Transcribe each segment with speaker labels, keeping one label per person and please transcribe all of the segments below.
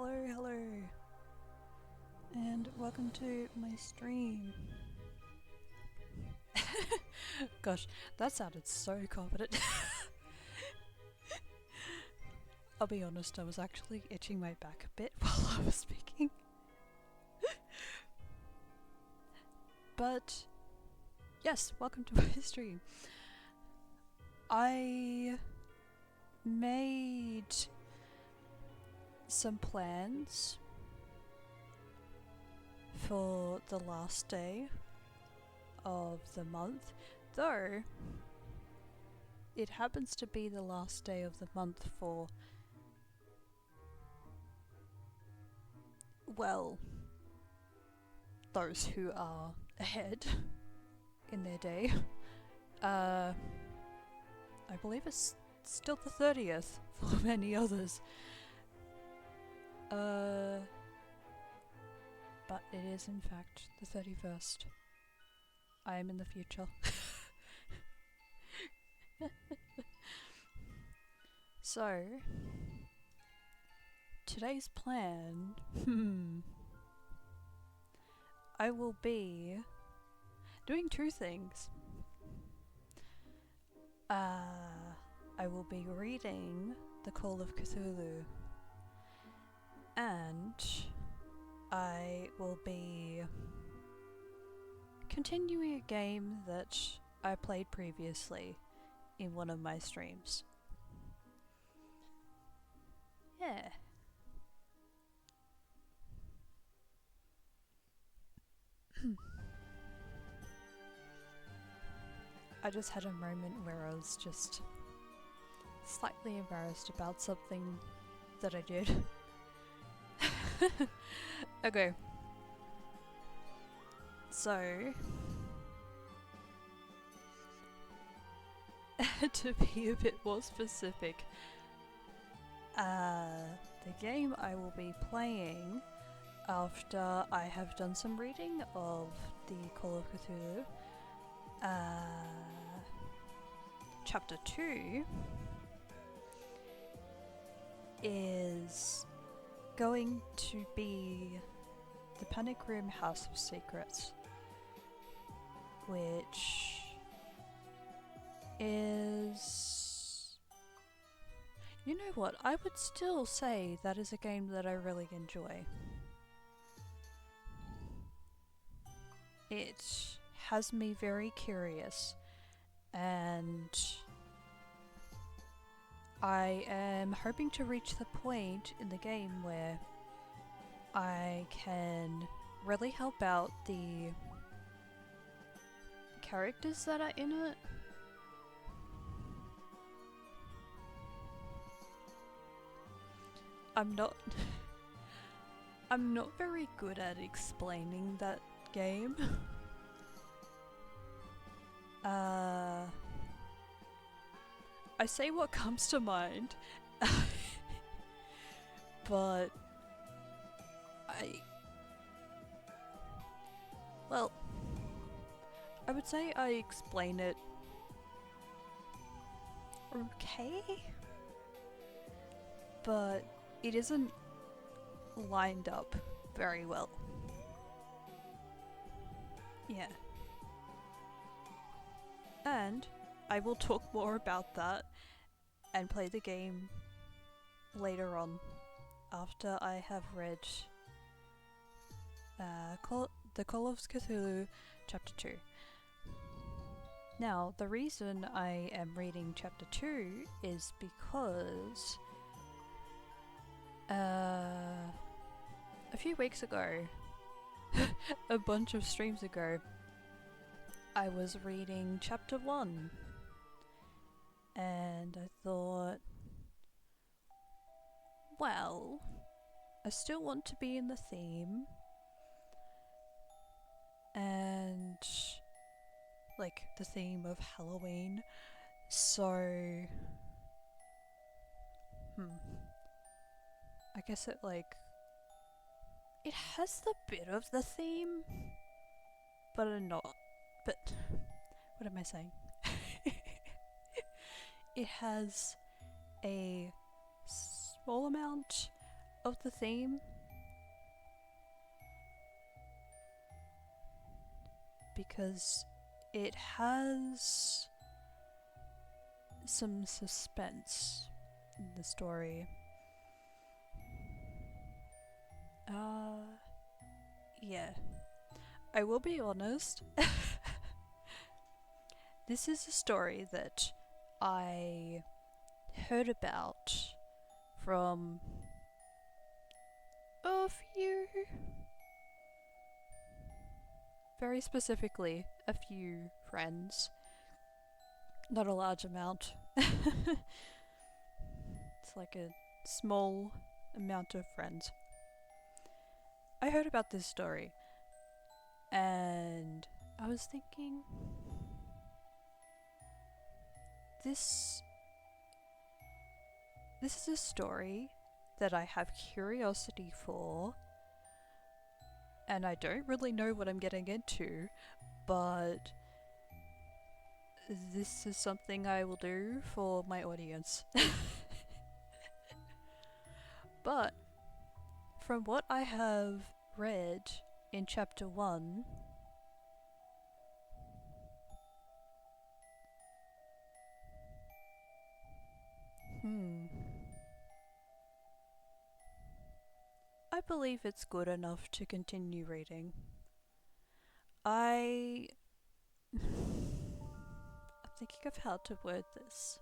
Speaker 1: Hello, and welcome to my stream. Gosh, that sounded so confident. I'll be honest, I was actually itching my back a bit while I was speaking. But, yes, welcome to my stream. I made some plans for the last day of the month, though it happens to be the last day of the month for, well, those who are ahead in their day. I believe it's still the 30th for many others. But it is in fact the 31st. I am in the future. So, today's plan, I will be doing two things. I will be reading the Call of Cthulhu, and I will be continuing a game that I played previously in one of my streams. Yeah. I just had a moment where I was just slightly embarrassed about something that I did. Okay. So, to be a bit more specific, the game I will be playing after I have done some reading of the Call of Cthulhu, Chapter 2 is going to be the Panic Room House of Secrets, which is... You know what, I would still say that is a game that I really enjoy. It has me very curious, and I am hoping to reach the point in the game where I can really help out the characters that are in it. I'm not very good at explaining that game. I say what comes to mind, but well, I would say I explain it okay, but it isn't lined up very well. Yeah. And I will talk more about that and play the game later on after I have read the Call of Cthulhu Chapter 2. Now, the reason I am reading Chapter 2 is because a few weeks ago, a bunch of streams ago, I was reading Chapter 1, and I thought, well, I still want to be in the theme, and like the theme of Halloween, so I guess it has the bit of the theme, but what am I saying? It has a small amount of the theme because it has some suspense in the story. Yeah. I will be honest. This is a story that I heard about from a few, very specifically, a few friends. Not a large amount. It's like a small amount of friends. I heard about this story and I was thinking, this is a story that I have curiosity for, and I don't really know what I'm getting into, but this is something I will do for my audience. But from what I have read in chapter 1, I believe it's good enough to continue reading. I'm thinking of how to word this.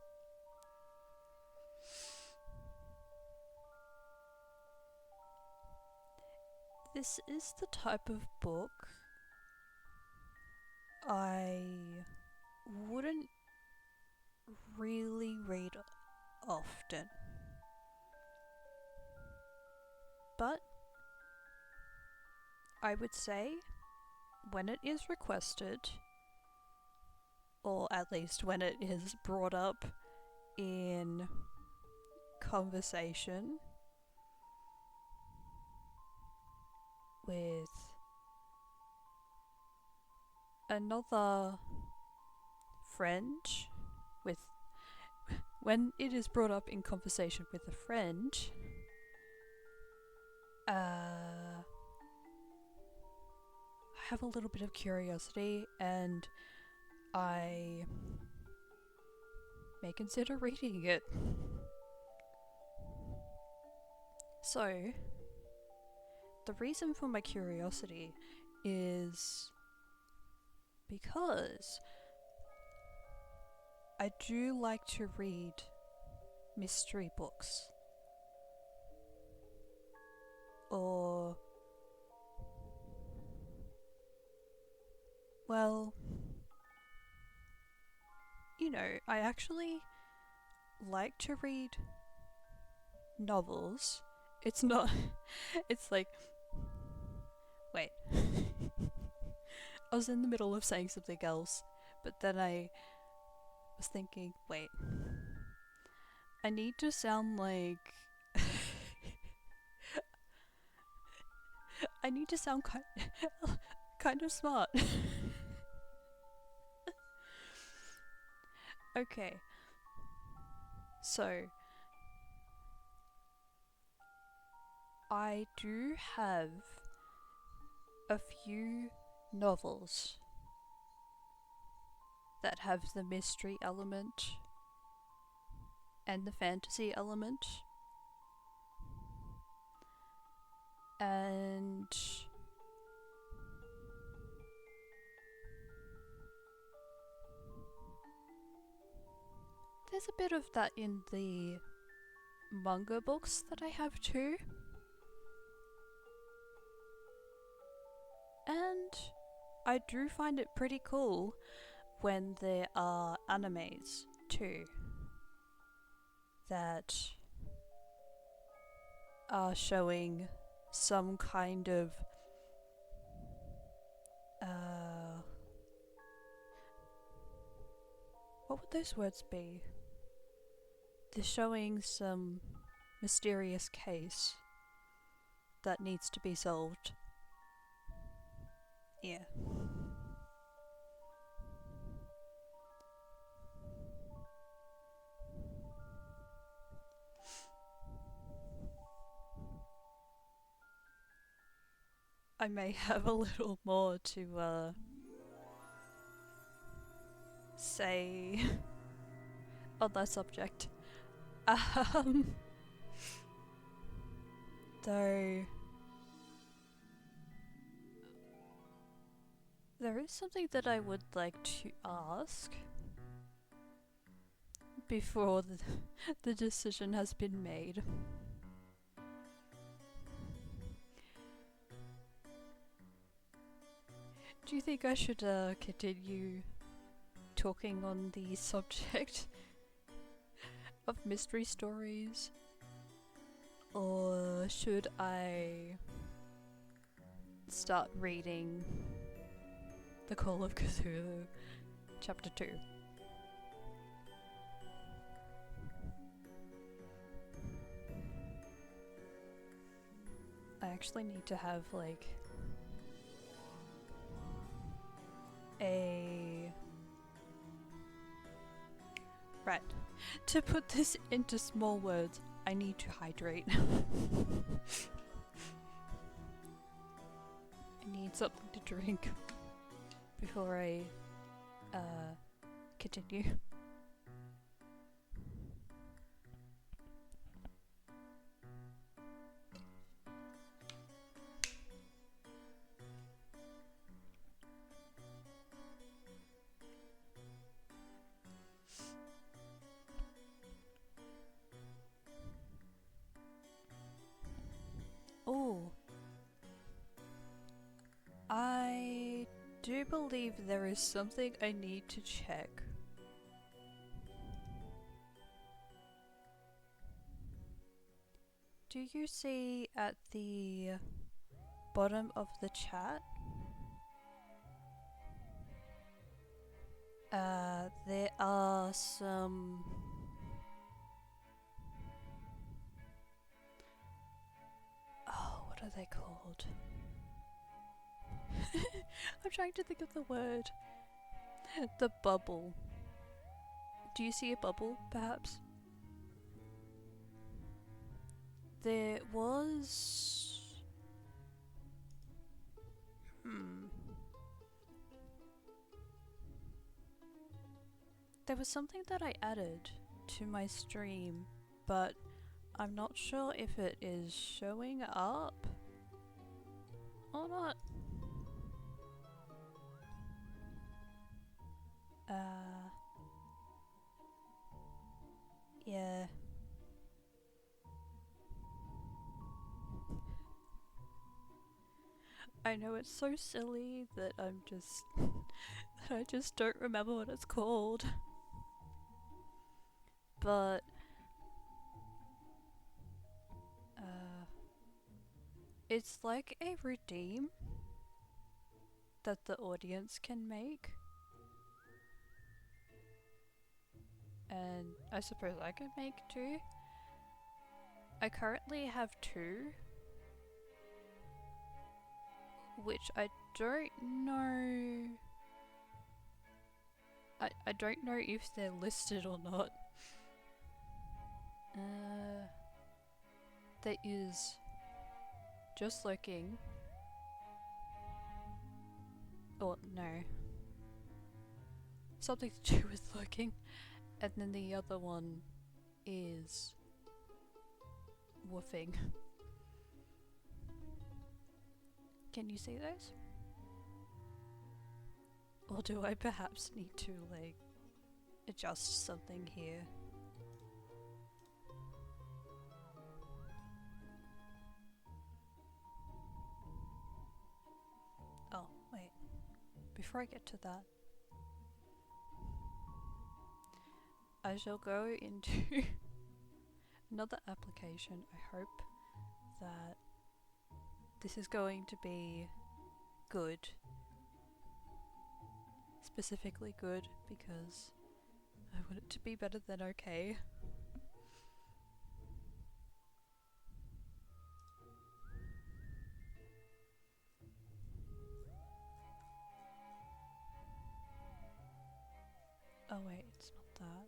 Speaker 1: This is the type of book I wouldn't really read often. But I would say when it is requested, or at least when it is brought up in conversation with another friend, with when it is brought up in conversation with a friend, I have a little bit of curiosity and I may consider reading it. So, the reason for my curiosity is because I do like to read mystery books. Or, well, you know, I actually like to read novels. It's not, it's like, wait. I was in the middle of saying something else, but then I was thinking, wait, I need to sound like I need to sound kind of smart. Okay. So I do have a few novels that have the mystery element and the fantasy element. And there's a bit of that in the manga books that I have too. And I do find it pretty cool when there are animes too that are showing some kind of what would those words be? They're showing some mysterious case that needs to be solved. Yeah. I may have a little more to say on that subject. Um, though there is something that I would like to ask before the decision has been made. Do you think I should continue talking on the subject of mystery stories? Or should I start reading the Call of Cthulhu chapter 2? I actually need to have like a... Right. To put this into small words, I need to hydrate. I need something to drink before I continue. Oh, I do believe there is something I need to check. Do you see at the bottom of the chat? There are some... Oh, what are they called? I'm trying to think of the word. The bubble. Do you see a bubble, perhaps? There was... There was something that I added to my stream, but I'm not sure if it is showing up or not. Yeah. I know it's so silly that I'm just... that I just don't remember what it's called. But... it's like a redeem that the audience can make. And I suppose I can make too. I currently have 2, which I don't know... I don't know if they're listed or not. There is just looking. Oh, no. Something to do with looking. And then the other one is woofing. Can you see those? Or do I perhaps need to, like, adjust something here? Oh, wait. Before I get to that, I shall go into another application. I hope that this is going to be good. Specifically good, because I want it to be better than okay. Oh wait, it's not that.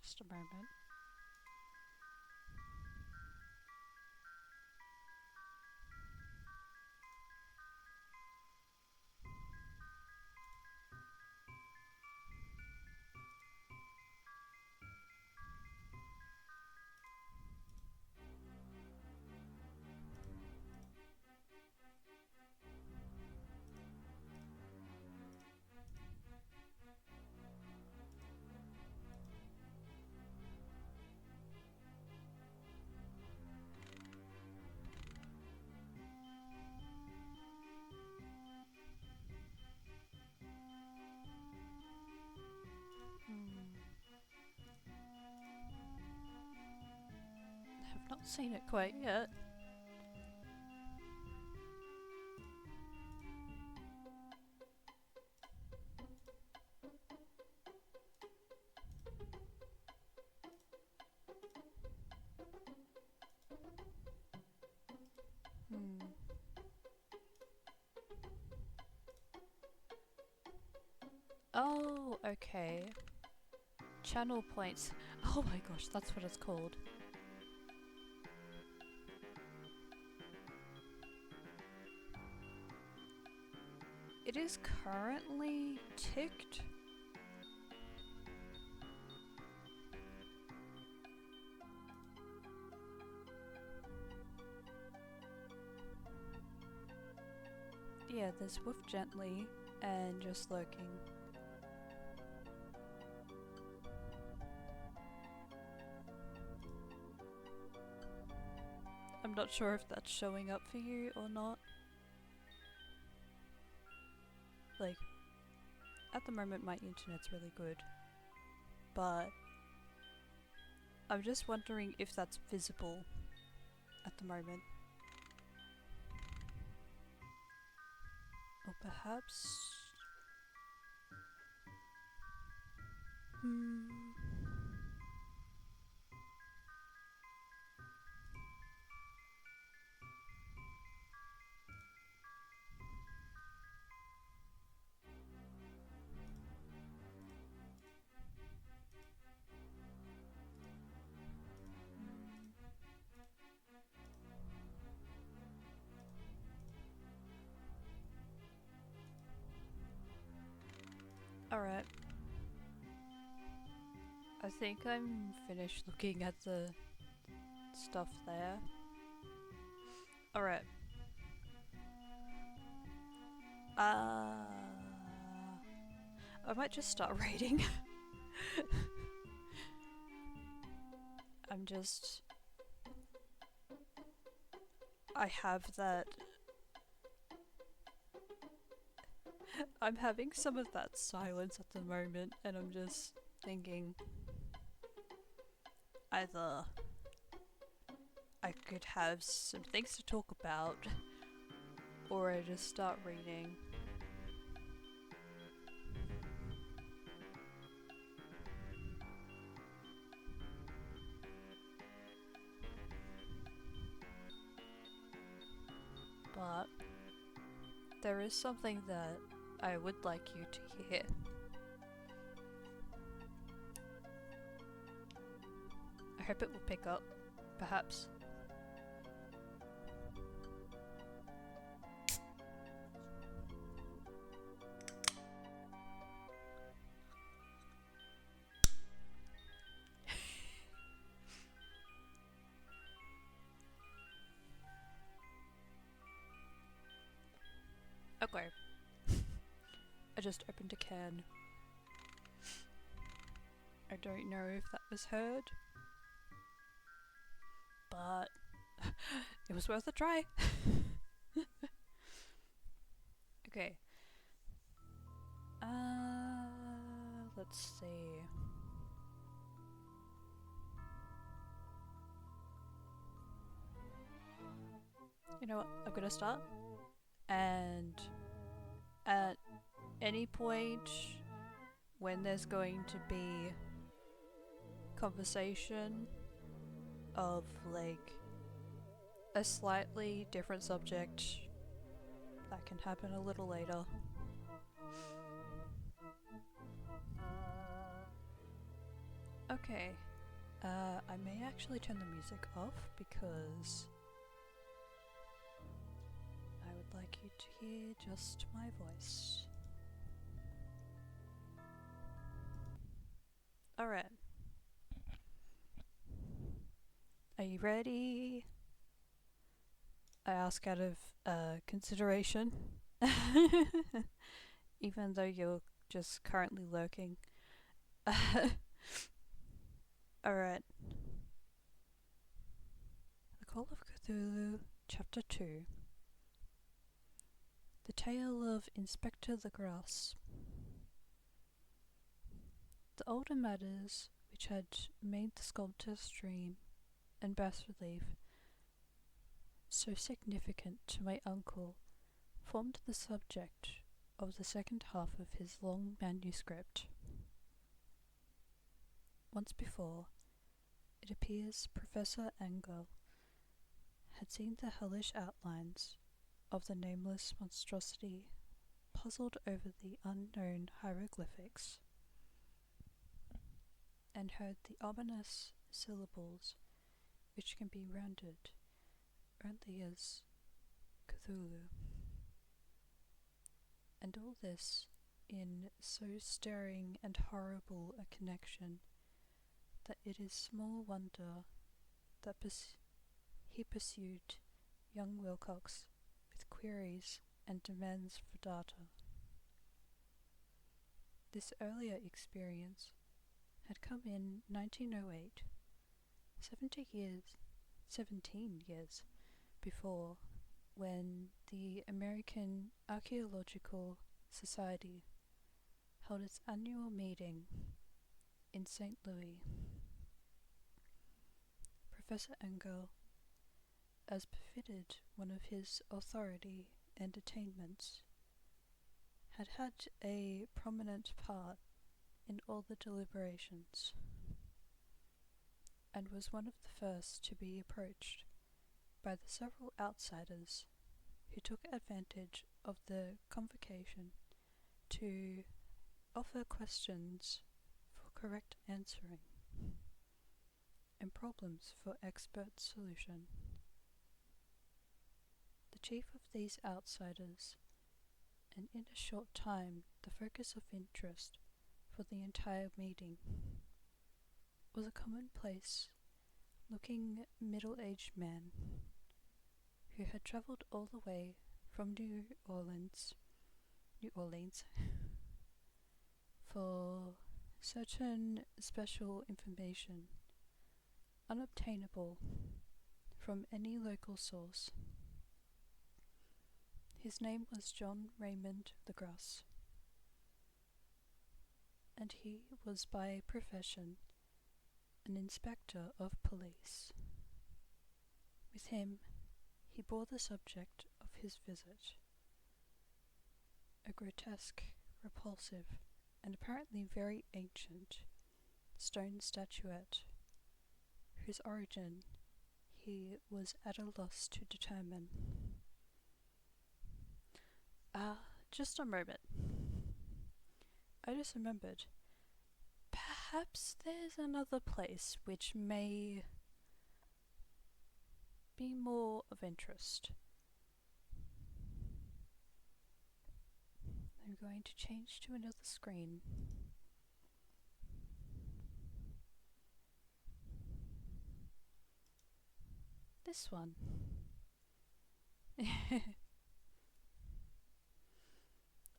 Speaker 1: Just Just a moment. I've not seen it quite yet. Oh, okay. Channel points. Oh my gosh, that's what it's called. It is currently ticked. Yeah, there's Woof Gently and Just Lurking. I'm not sure if that's showing up for you or not. Like, at the moment my internet's really good, but I'm just wondering if that's visible at the moment. Or perhaps... Alright. I think I'm finished looking at the stuff there. Alright. I might just start reading. I have that... I'm having some of that silence at the moment, and I'm just thinking... Either I could have some things to talk about, or I just start reading. But there is something that I would like you to hear. I hope it will pick up, perhaps. Okay. I just opened a can. I don't know if that was heard, but it was worth a try. Okay. Let's see. You know what? I'm gonna start. And at any point when there's going to be conversation of like a slightly different subject, that can happen a little later. Okay, I may actually turn the music off because I would like you to hear just my voice. Alright. Are you ready? I ask out of consideration. Even though you're just currently lurking. Alright. The Call of Cthulhu, Chapter 2. The Tale of Inspector the Grass. The older matters which had made the sculptor's dream and bas-relief so significant to my uncle formed the subject of the second half of his long manuscript. Once before, it appears Professor Engel had seen the hellish outlines of the nameless monstrosity puzzled over the unknown hieroglyphics, and heard the ominous syllables which can be rendered only as Cthulhu. And all this in so stirring and horrible a connection that it is small wonder that he pursued young Wilcox with queries and demands for data. This earlier experience had come in 1908, 17 years before, when the American Archaeological Society held its annual meeting in St. Louis. Professor Engel, as befitted one of his authority and attainments, had had a prominent part in all the deliberations, and was one of the first to be approached by the several outsiders who took advantage of the convocation to offer questions for correct answering and problems for expert solution. The chief of these outsiders, and in a short time the focus of interest for the entire meeting, was a commonplace-looking middle-aged man who had travelled all the way from New Orleans, for certain special information unobtainable from any local source. His name was John Raymond Legrasse, and he was by profession an inspector of police. With him he bore the subject of his visit, a grotesque, repulsive, and apparently very ancient stone statuette, whose origin he was at a loss to determine. Just a moment. I just remembered. Perhaps there's another place which may be more of interest. I'm going to change to another screen. This one.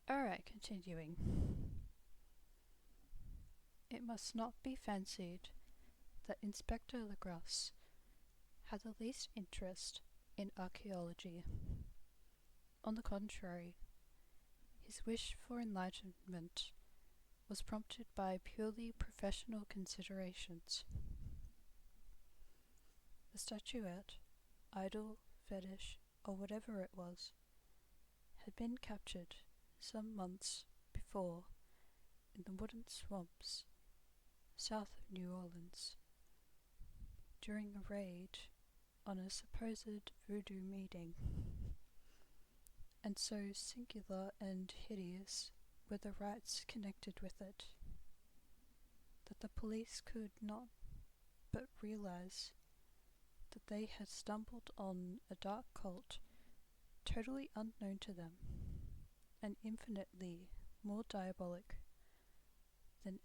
Speaker 1: Alright, continuing. It must not be fancied that Inspector Legrasse had the least interest in archaeology. On the contrary, his wish for enlightenment was prompted by purely professional considerations. The statuette, idol, fetish, or whatever it was, had been captured some months before in the wooded swamps south of New Orleans during a raid on a supposed voodoo meeting, and so singular and hideous were the rites connected with it that the police could not but realize that they had stumbled on a dark cult totally unknown to them, and infinitely more diabolic than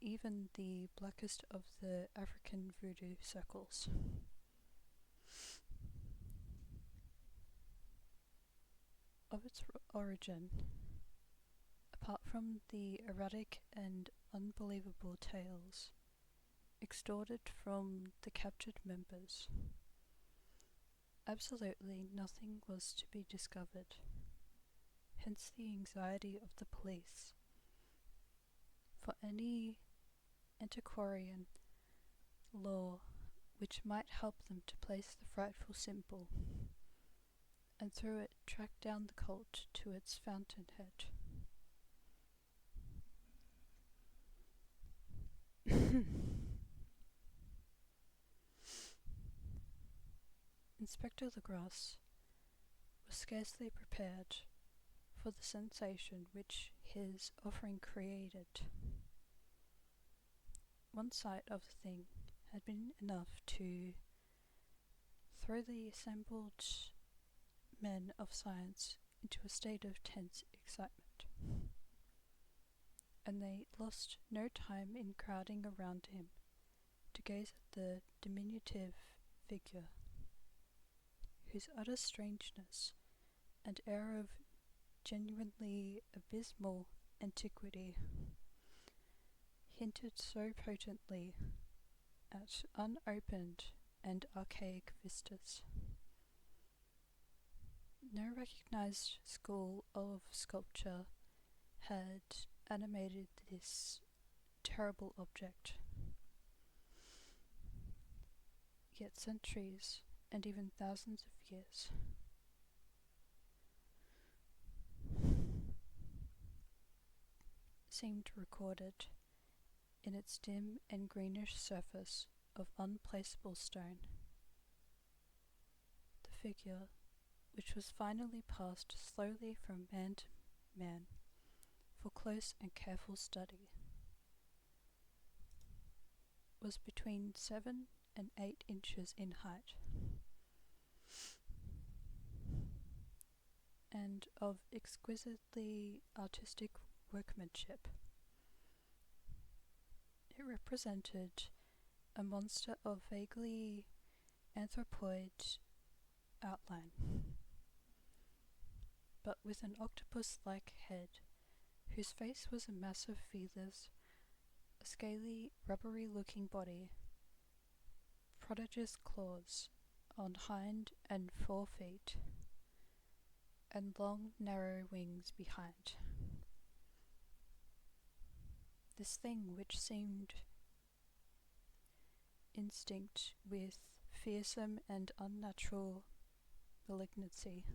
Speaker 1: even the blackest of the African voodoo circles. Of its origin, apart from the erratic and unbelievable tales extorted from the captured members, absolutely nothing was to be discovered, hence the anxiety of the police for any antiquarian lore which might help them to place the frightful symbol, and through it track down the cult to its fountainhead. Inspector Legrasse was scarcely prepared for the sensation which his offering created. One sight of the thing had been enough to throw the assembled men of science into a state of tense excitement, and they lost no time in crowding around him to gaze at the diminutive figure, whose utter strangeness and air of genuinely abysmal antiquity hinted so potently at unopened and archaic vistas. No recognized school of sculpture had animated this terrible object, yet centuries and even thousands of years seemed recorded in its dim and greenish surface of unplaceable stone. The figure, which was finally passed slowly from man to man for close and careful study, was between 7 and 8 inches in height, and of exquisitely artistic workmanship. It represented a monster of vaguely anthropoid outline, but with an octopus-like head, whose face was a mass of feathers, a scaly, rubbery-looking body, prodigious claws on hind and fore feet, and long, narrow wings behind. This thing, which seemed instinct with fearsome and unnatural malignancy,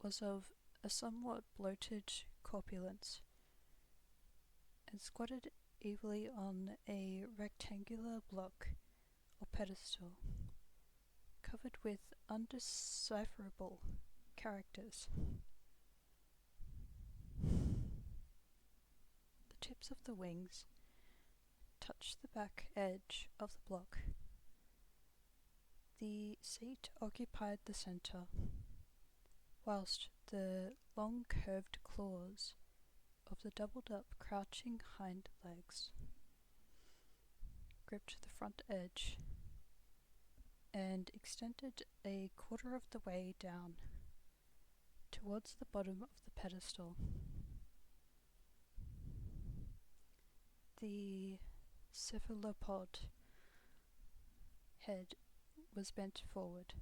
Speaker 1: was of a somewhat bloated corpulence, and squatted evilly on a rectangular block or pedestal, covered with undecipherable characters. The tips of the wings touched the back edge of the block. The seat occupied the centre, whilst the long curved claws of the doubled-up crouching hind legs gripped the front edge and extended a quarter of the way down towards the bottom of the pedestal. The cephalopod head was bent forward,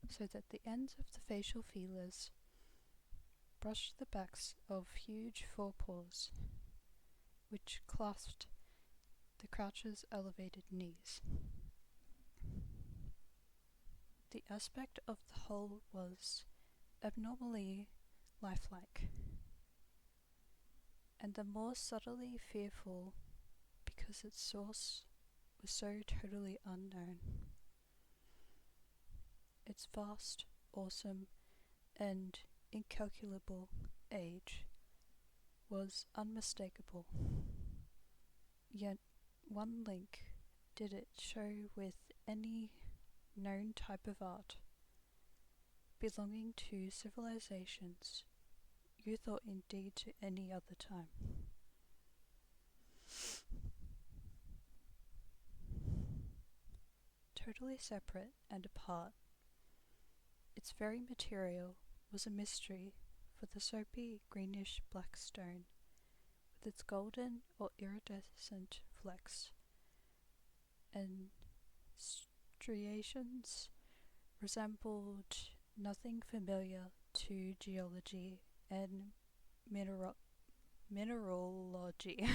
Speaker 1: so that the ends of the facial feelers brushed the backs of huge forepaws, which clasped the croucher's elevated knees. The aspect of the whole was abnormally lifelike, and the more subtly fearful because its source was so totally unknown. Its vast, awesome, and incalculable age was unmistakable, yet one link did it show with any known type of art belonging to civilizations you thought indeed to any other time. Totally separate and apart, its very material was a mystery for the soapy greenish black stone, with its golden or iridescent flecks and striations resembled nothing familiar to geology and mineralogy.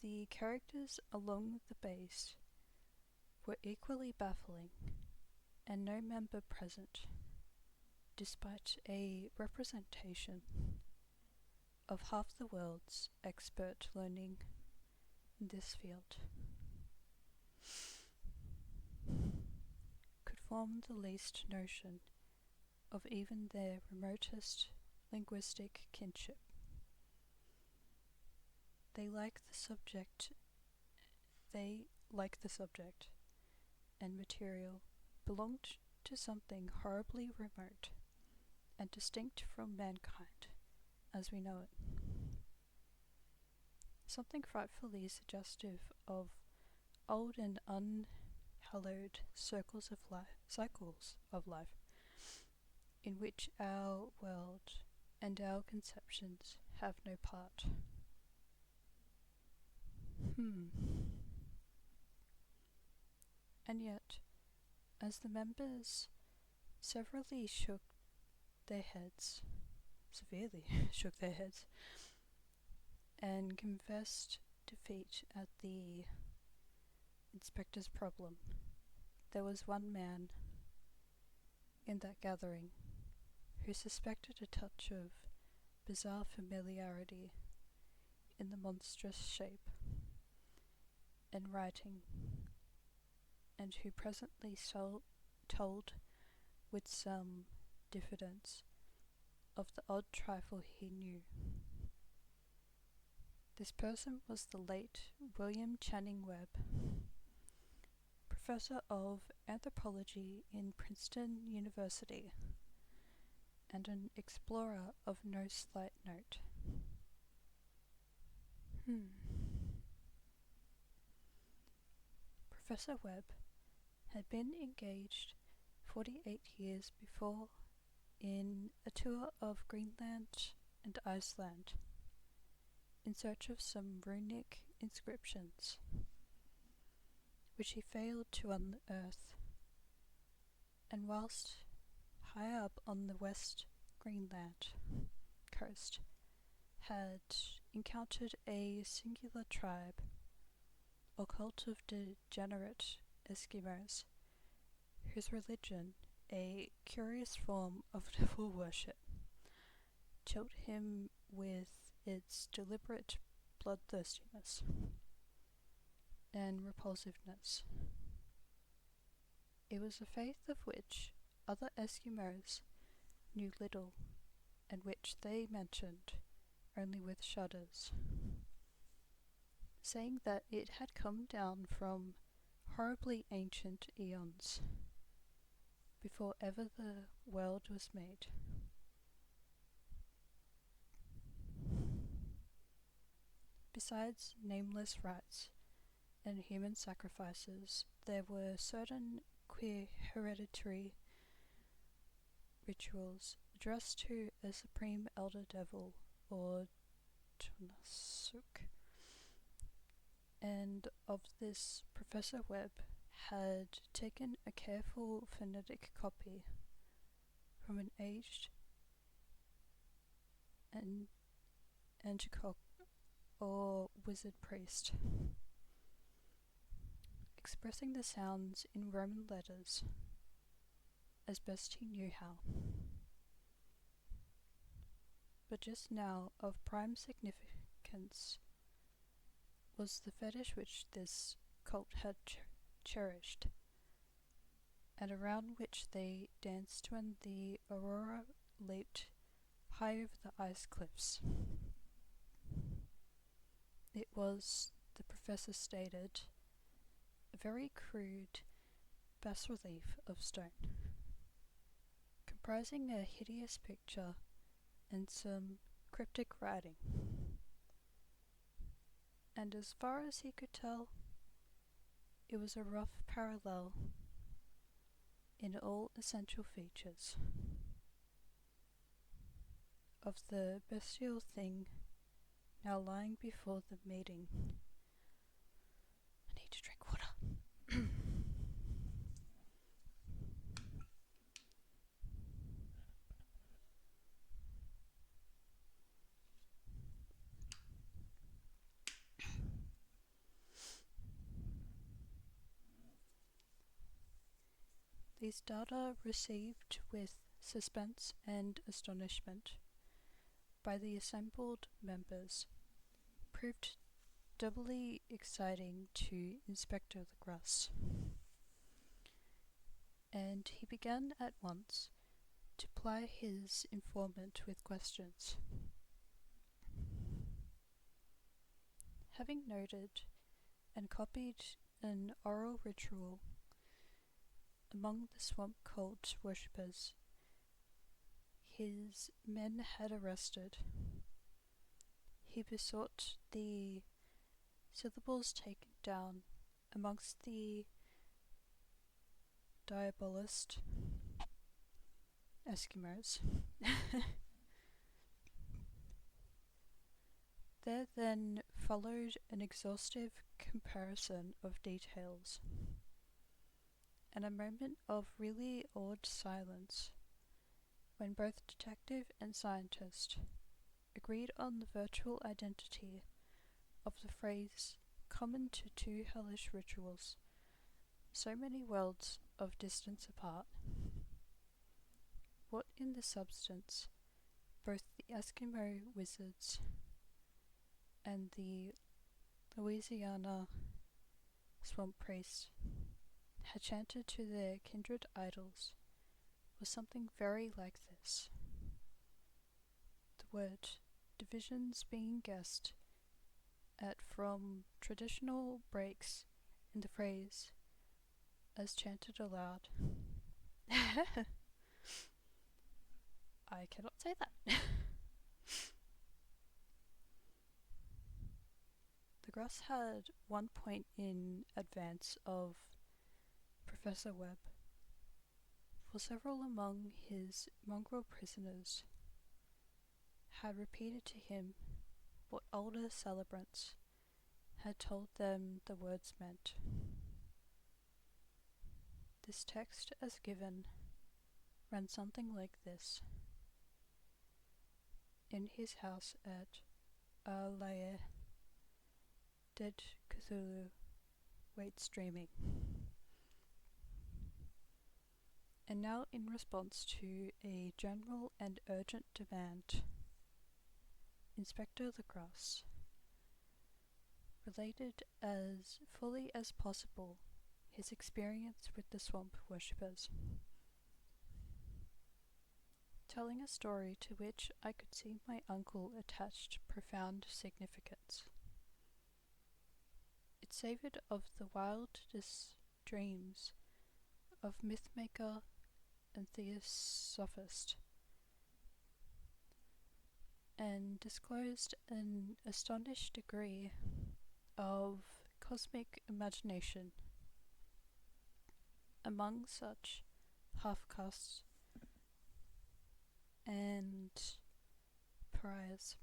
Speaker 1: The characters along the base were equally baffling, and no member present, despite a representation of half the world's expert learning in this field, could form the least notion of even their remotest linguistic kinship. They, like the subject and material, belonged to something horribly remote and distinct from mankind as we know it. Something frightfully suggestive of old and unhallowed cycles of life, in which our world and our conceptions have no part. And yet, as the members severely severely shook their heads, and confessed defeat at the inspector's problem, there was one man in that gathering who suspected a touch of bizarre familiarity in the monstrous shape and writing, and who presently told with some diffidence of the odd trifle he knew. This person was the late William Channing Webb, professor of anthropology in Princeton University, and an explorer of no slight note. Professor Webb had been engaged 48 years before in a tour of Greenland and Iceland in search of some runic inscriptions, which he failed to unearth, and whilst high up on the West Greenland coast had encountered a singular tribe or cult of degenerate Eskimos, whose religion, a curious form of devil worship, chilled him with its deliberate bloodthirstiness and repulsiveness. It was a faith of which other Eskimos knew little, and which they mentioned only with shudders, saying that it had come down from horribly ancient eons, before ever the world was made. Besides nameless rites and human sacrifices, there were certain queer hereditary rituals addressed to a supreme elder devil or Tunasuk, and of this Professor Webb had taken a careful phonetic copy from an aged Angkor or wizard priest, expressing the sounds in Roman letters as best he knew how. But just now of prime significance was the fetish which this cult had cherished, and around which they danced when the aurora leaped high over the ice cliffs. It was, the professor stated, a very crude bas relief of stone, comprising a hideous picture and some cryptic writing. And as far as he could tell, it was a rough parallel in all essential features of the bestial thing now lying before the meeting. I need to drink water. These data, received with suspense and astonishment by the assembled members, proved doubly exciting to Inspector Legras, and he began at once to ply his informant with questions. Having noted and copied an oral ritual among the swamp cult worshippers his men had arrested, he besought the syllables taken down amongst the diabolist Eskimos. There then followed an exhaustive comparison of details, and a moment of really awed silence, when both detective and scientist agreed on the virtual identity of the phrase common to two hellish rituals, so many worlds of distance apart. What in the substance both the Eskimo wizards and the Louisiana swamp priest had chanted to their kindred idols was something very like this. The word divisions being guessed at from traditional breaks in the phrase as chanted aloud. I cannot say that. The Grass had 1 point in advance of Professor Webb, for several among his mongrel prisoners had repeated to him what older celebrants had told them the words meant. This text, as given, ran something like this. In his house at Laie, dead Cthulhu waits dreaming. And now, in response to a general and urgent demand, Inspector Legras related as fully as possible his experience with the swamp worshippers, telling a story to which I could see my uncle attached profound significance. It savoured of the wildest dreams of mythmaker and theosophist, and disclosed an astonished degree of cosmic imagination among such half-castes and pariahs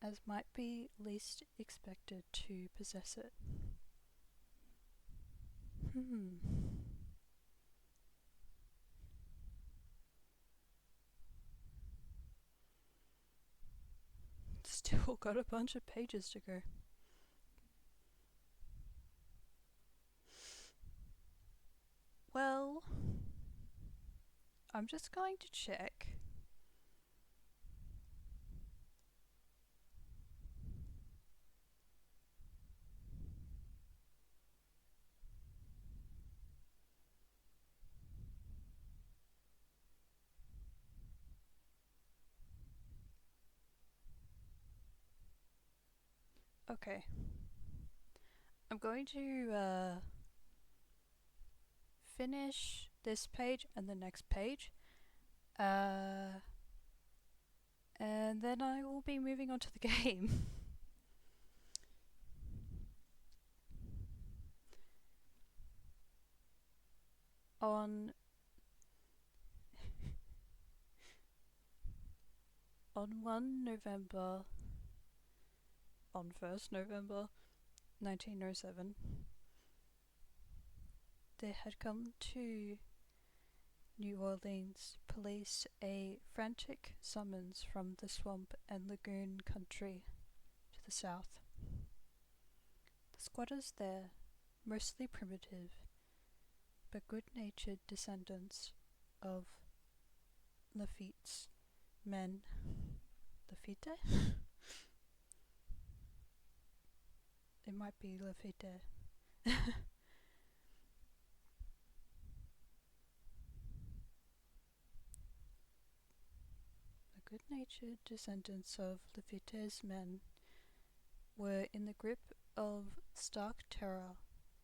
Speaker 1: as might be least expected to possess it. Still got a bunch of pages to go. Well, I'm just going to check. Okay. I'm going to finish this page and the next page. And then I will be moving on to the game. on 1 November, on 1st November 1907, there had come to New Orleans police a frantic summons from the swamp and lagoon country to the south. The squatters there, mostly primitive, but good-natured descendants of Lafitte's men. Lafitte? It might be Lafitte. The good-natured descendants of Lafitte's men were in the grip of stark terror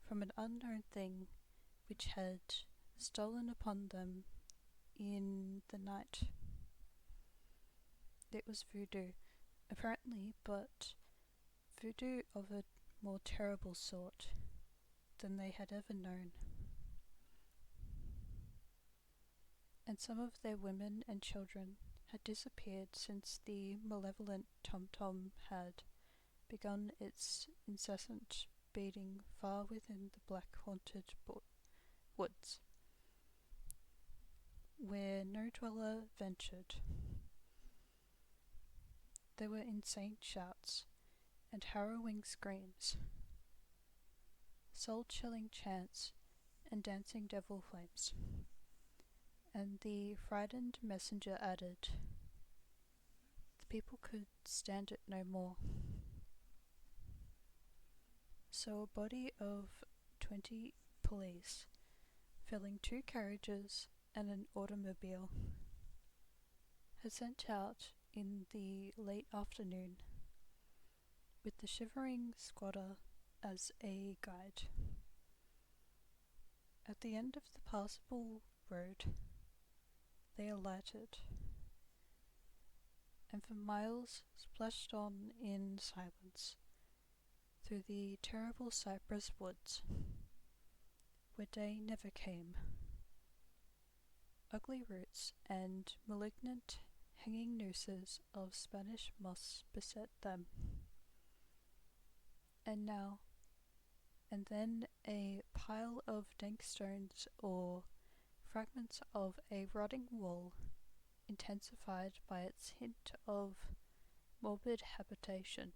Speaker 1: from an unknown thing which had stolen upon them in the night. It was voodoo, apparently, but voodoo of a more terrible sort than they had ever known. And some of their women and children had disappeared since the malevolent tom-tom had begun its incessant beating far within the black haunted woods, where no dweller ventured. There were insane shouts and harrowing screams, soul-chilling chants and dancing devil flames. And the frightened messenger added, the people could stand it no more. So a body of 20 police, filling 2 carriages and an automobile, had sent out in the late afternoon, with the shivering squatter as a guide. At the end of the passable road, they alighted, and for miles splashed on in silence through the terrible cypress woods, where day never came. Ugly roots and malignant hanging nooses of Spanish moss beset them. And now and then a pile of dank stones or fragments of a rotting wall, intensified by its hint of morbid habitation.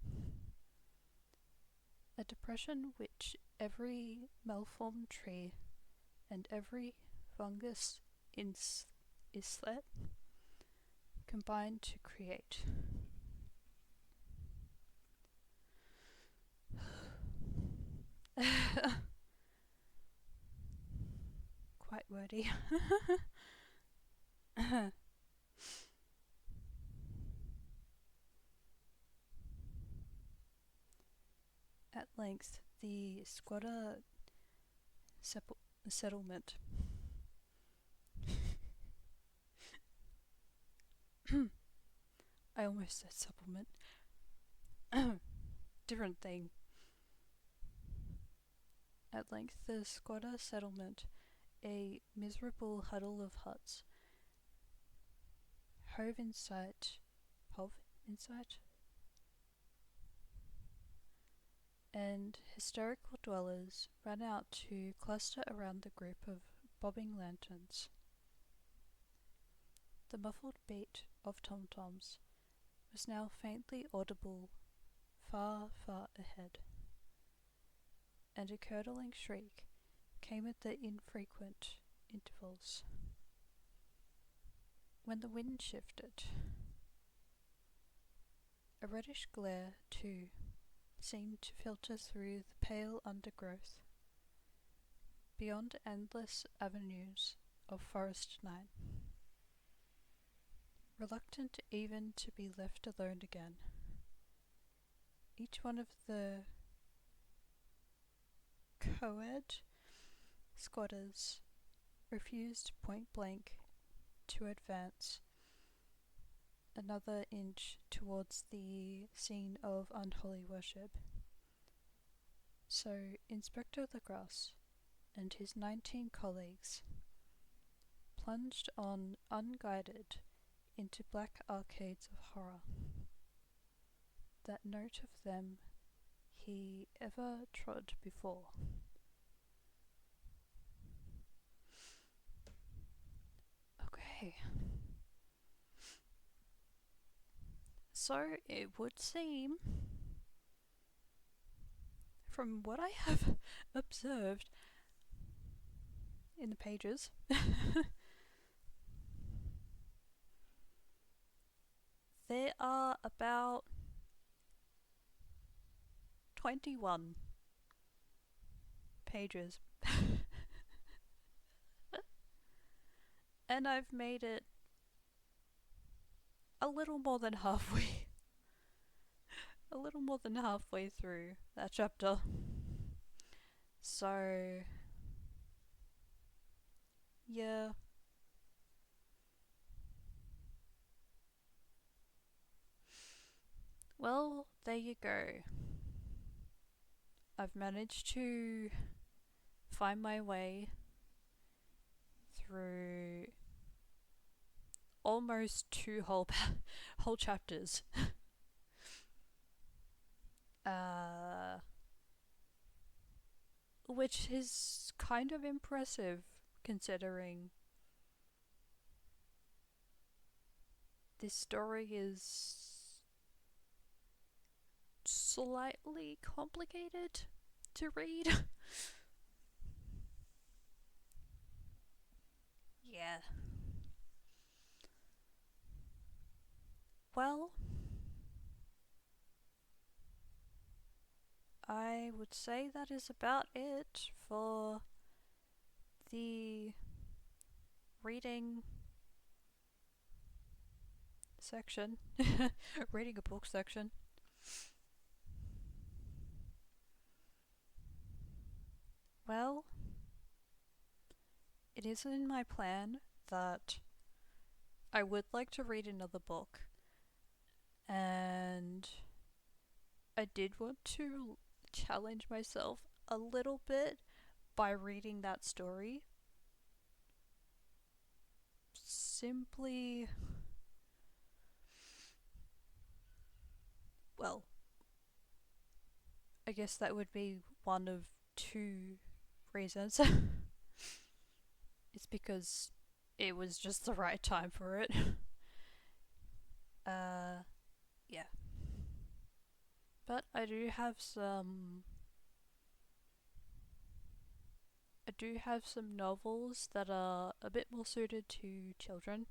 Speaker 1: A depression which every malformed tree and every fungus islet combined to create. Quite wordy. At length, the squatter settlement I almost said supplement. Different thing. At length, the squatter settlement, a miserable huddle of huts, hove in sight, and hysterical dwellers ran out to cluster around the group of bobbing lanterns. The muffled beat of tom-toms was now faintly audible far, far ahead, and a curdling shriek came at the infrequent intervals. When the wind shifted, a reddish glare, too, seemed to filter through the pale undergrowth, beyond endless avenues of forest night. Reluctant even to be left alone again, each one of the co-ed squatters refused point blank to advance another inch towards the scene of unholy worship. So Inspector Legrasse and his 19 colleagues plunged on unguided into black arcades of horror, that note of them he ever trod before. Okay. So it would seem, from what I have observed in the pages, there are about 21 pages. And I've made it a little more than halfway. A little more than halfway through that chapter. So, yeah. Well, there you go. I've managed to find my way through almost two whole chapters. Which is kind of impressive considering this story is slightly complicated to read. Yeah. Well, I would say that is about it for the reading section. Reading a book section. Well, it is in my plan that I would like to read another book, and I did want to challenge myself a little bit by reading that story. Simply, well, I guess that would be one of two reasons. It's because it was just the right time for it. Yeah. But I do have some novels that are a bit more suited to children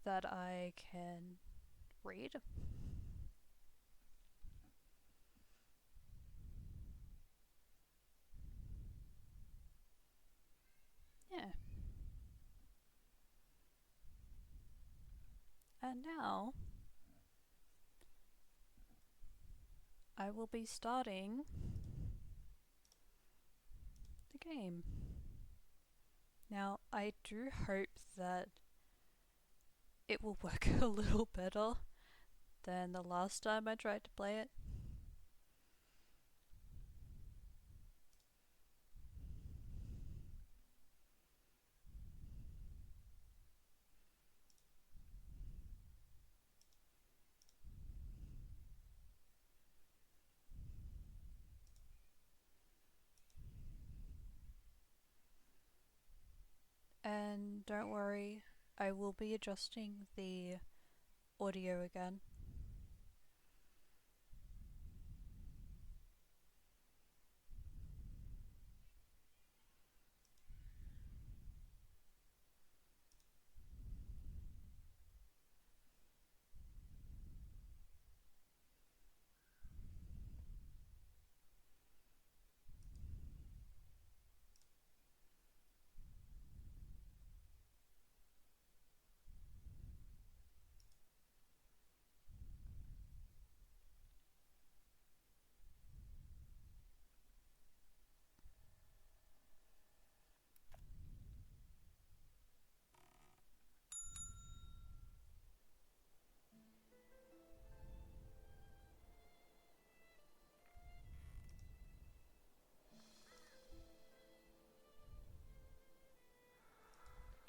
Speaker 1: that I can read. Yeah. And now I will be starting the game. Now, I do hope that it will work a little better than the last time I tried to play it. And don't worry, I will be adjusting the audio again.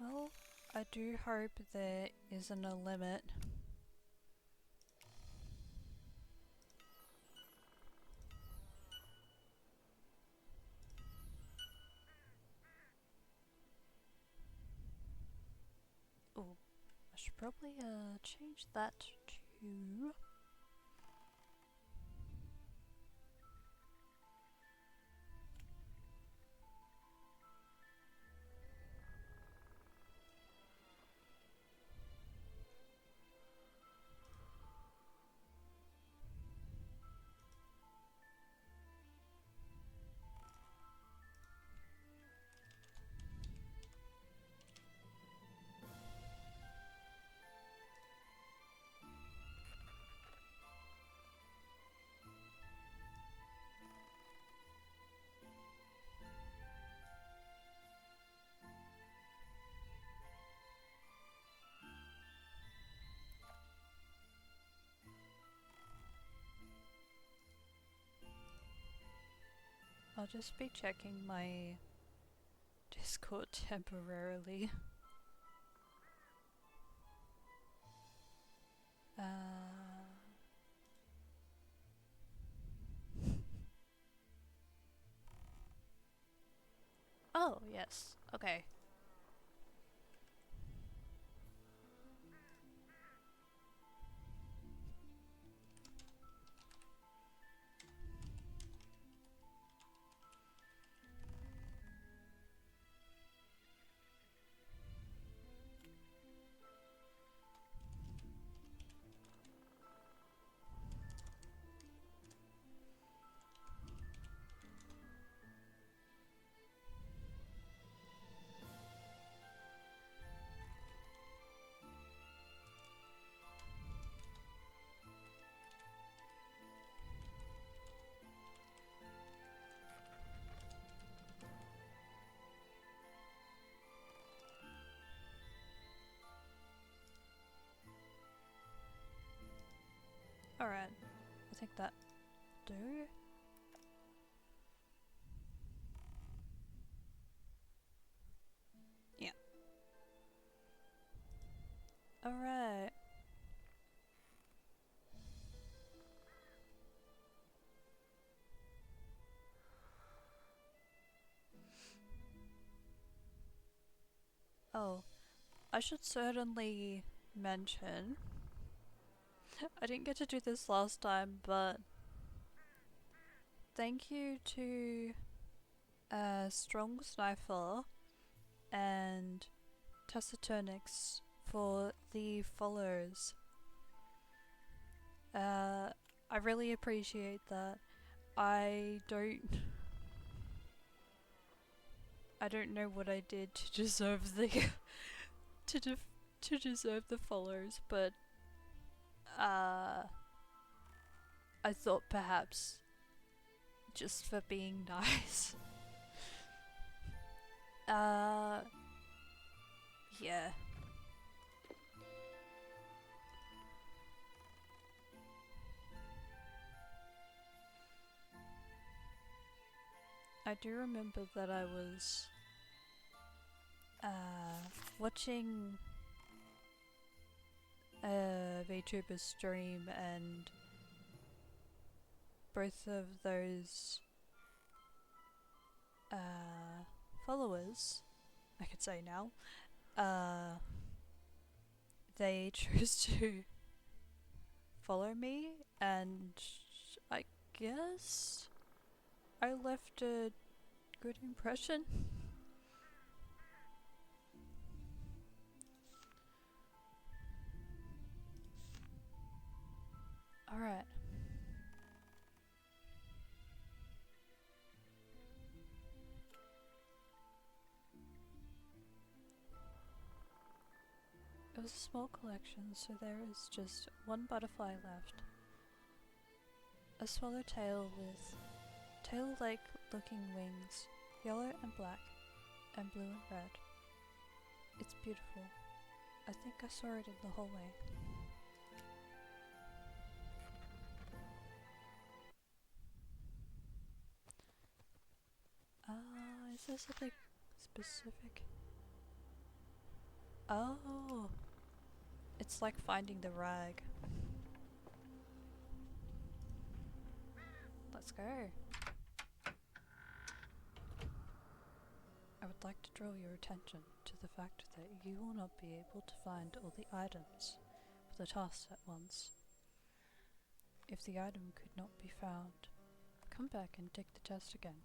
Speaker 1: Well, I do hope there isn't a limit. Oh, I should probably change that to... I'll just be checking my Discord temporarily. Oh, yes. Okay. Alright. I think that do. Yeah. Alright. Oh, I should certainly mention... I didn't get to do this last time, but thank you to Strong Sniper and Taciturnix for the follows. I really appreciate that. I don't know what I did to deserve the to deserve the follows, but I thought perhaps just for being nice. Yeah. I do remember that I was watching a VTuber stream, and both of those followers, I could say now, they chose to follow me, and I guess I left a good impression. Alright. It was a small collection, so there is just one butterfly left. A swallowtail with tail-like looking wings, yellow and black, and blue and red. It's beautiful. I think I saw it in the hallway. Is there something specific? Oh, it's like finding the rag. Let's go. I would like to draw your attention to the fact that you will not be able to find all the items for the task at once. If the item could not be found, come back and take the test again.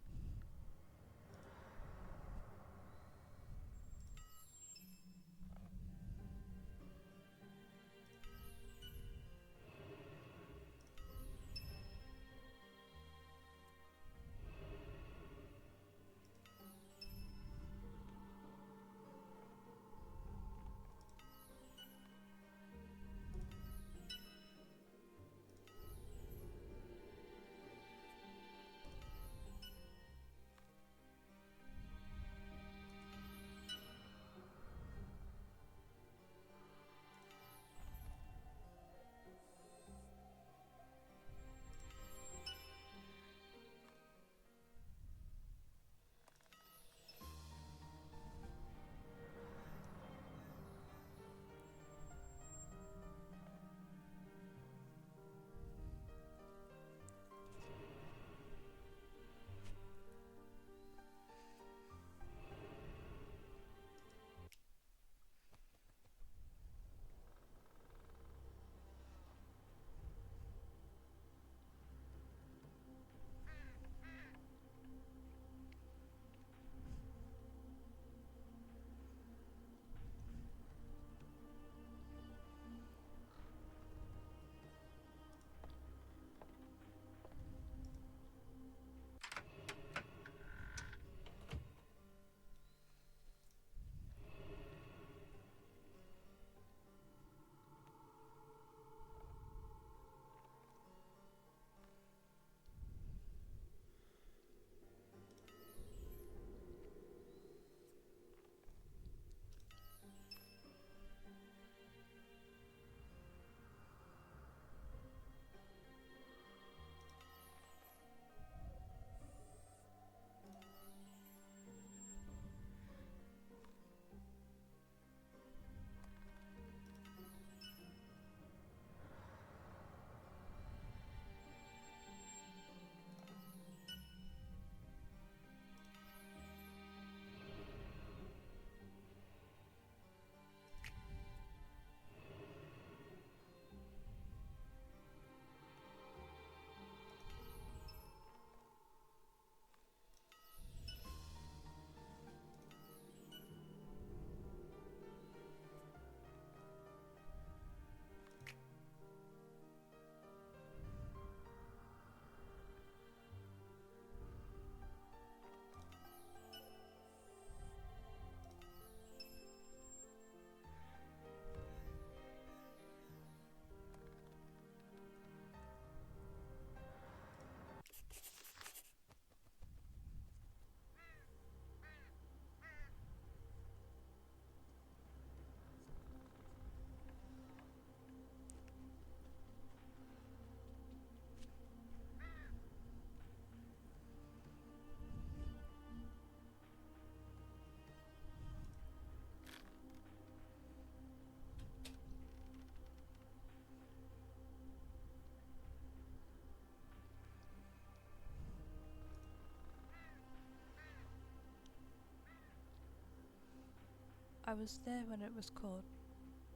Speaker 1: I was there when it was caught.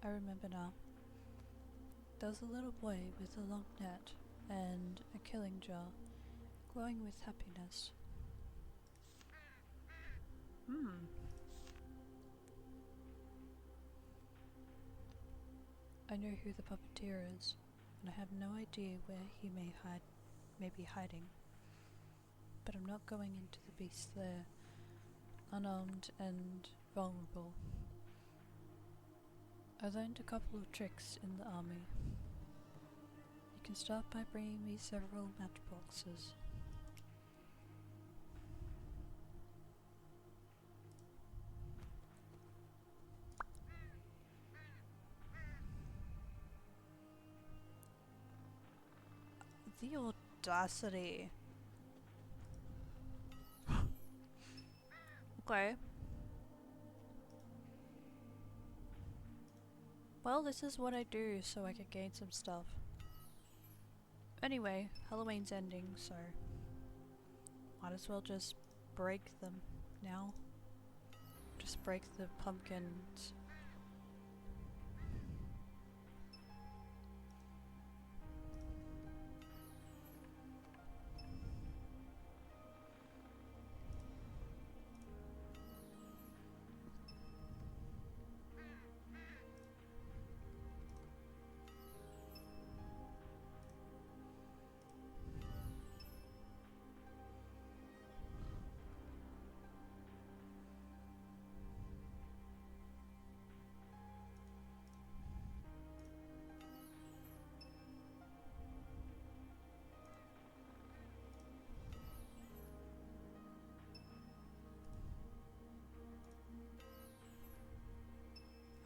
Speaker 1: I remember now. There was a little boy with a long net and a killing jar, glowing with happiness. I know who the puppeteer is, and I have no idea where he may be hiding. But I'm not going into the beast's lair, unarmed and vulnerable. I learned a couple of tricks in the army. You can start by bringing me several matchboxes. The audacity. Okay. Well, this is what I do so I can gain some stuff. Anyway, Halloween's ending, so might as well just break them now. Just break the pumpkins.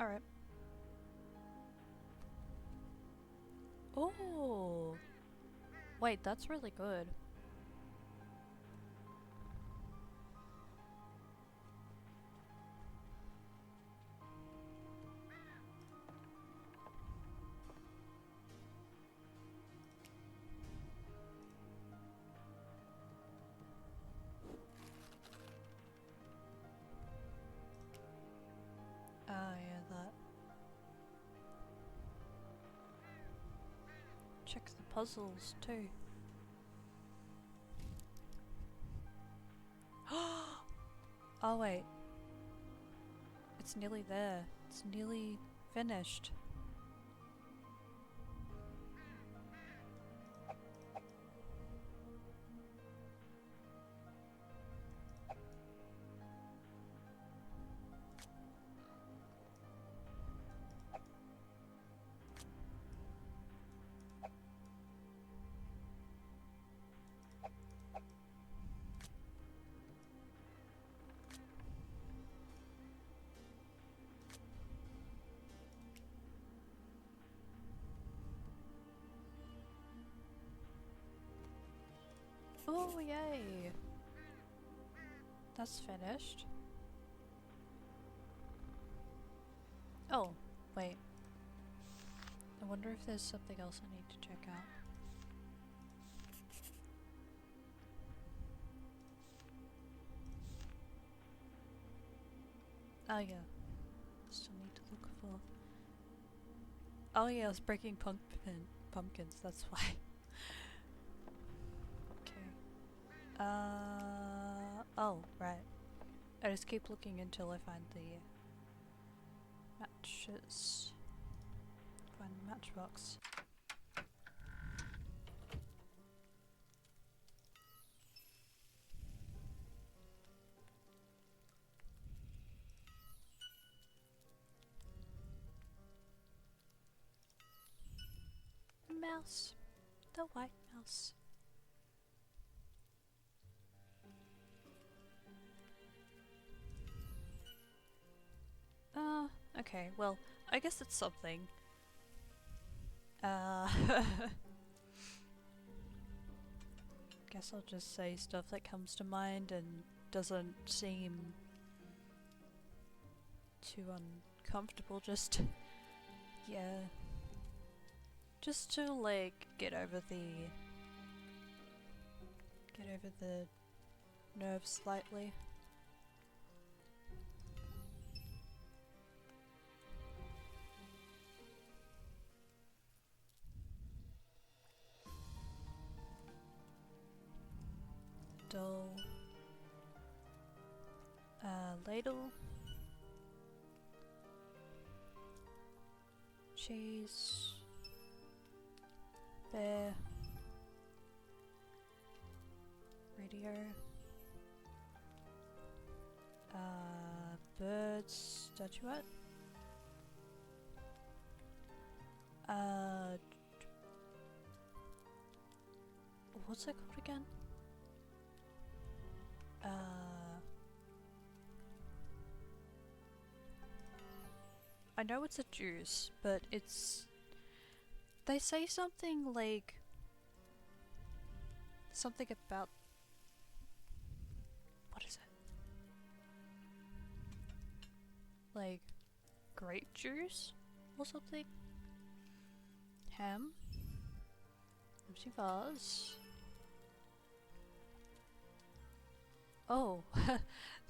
Speaker 1: Alright. Oh! Wait, that's really good. Ah, yeah, that. Check the puzzles, too. Oh, wait. It's nearly there. It's nearly finished. Oh, yay! That's finished. Oh, wait. I wonder if there's something else I need to check out. Oh yeah. Still need to look for... Oh yeah, I was breaking pumpkins, that's why. Okay. Oh, right. I just keep looking until I find the matches. Find the matchbox. Mouse. The white mouse. Okay, well, I guess it's something. Guess I'll just say stuff that comes to mind and doesn't seem too uncomfortable, just... yeah. Just to, like, get over the nerves slightly. Dull. Ladle. Cheese. Bear. Radio. Bird statuette. What's that called again? I know it's a juice, but it's... They say something like... Something about... What is it? Like... Grape juice? or something? Ham. Empty vase. Oh,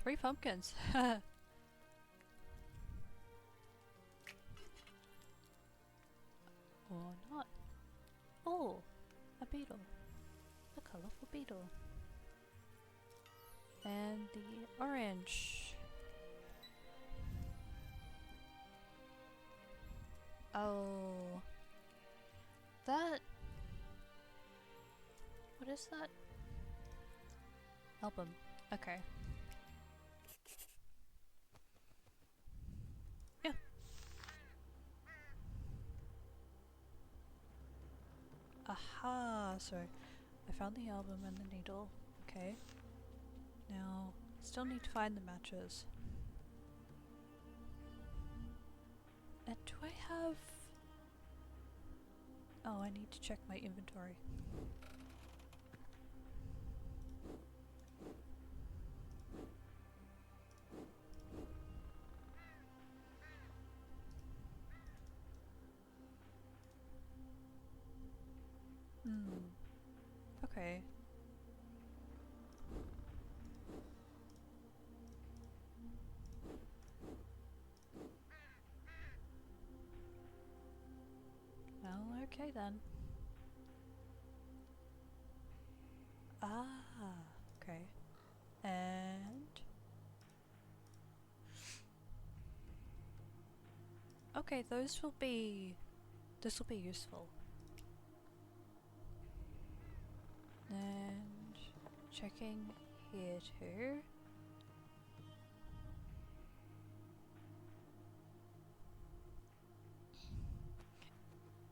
Speaker 1: 3 pumpkins. Or not. Oh, a beetle. A colourful beetle. And the orange. Oh. That... What is that? Album. Okay. Yeah. Aha! So, I found the album and the needle. Okay. Now, still need to find the matches. And do I have... Oh, I need to check my inventory. Okay. Well, okay then. Ah, okay. And... Okay, those will be... This will be useful. And... Checking here too.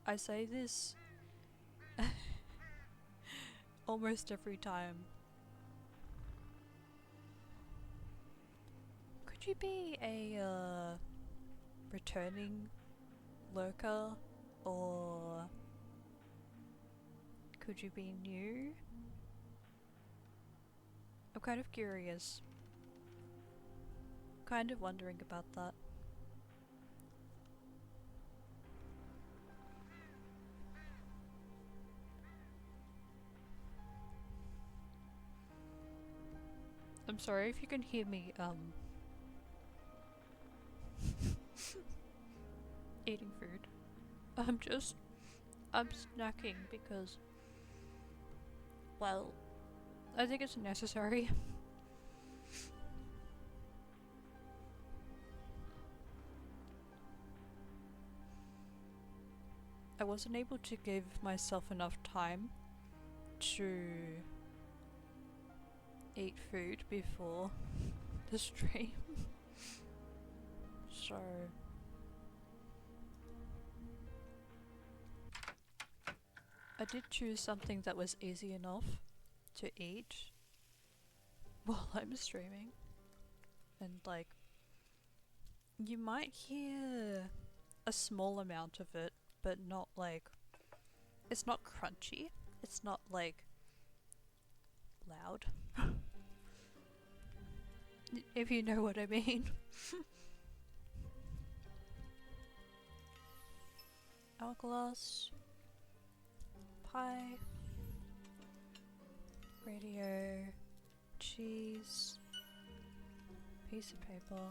Speaker 1: I say this almost every time. Could you be a returning lurker, or could you be new? I'm kind of curious. Kind of wondering about that. I'm sorry if you can hear me eating food. I'm snacking because, well, I think it's necessary. I wasn't able to give myself enough time to eat food before the stream. So I did choose something that was easy enough to eat while I'm streaming. And like, you might hear a small amount of it, but not like, it's not crunchy, it's not like loud. If you know what I mean. Hourglass, pie, radio, cheese, piece of paper,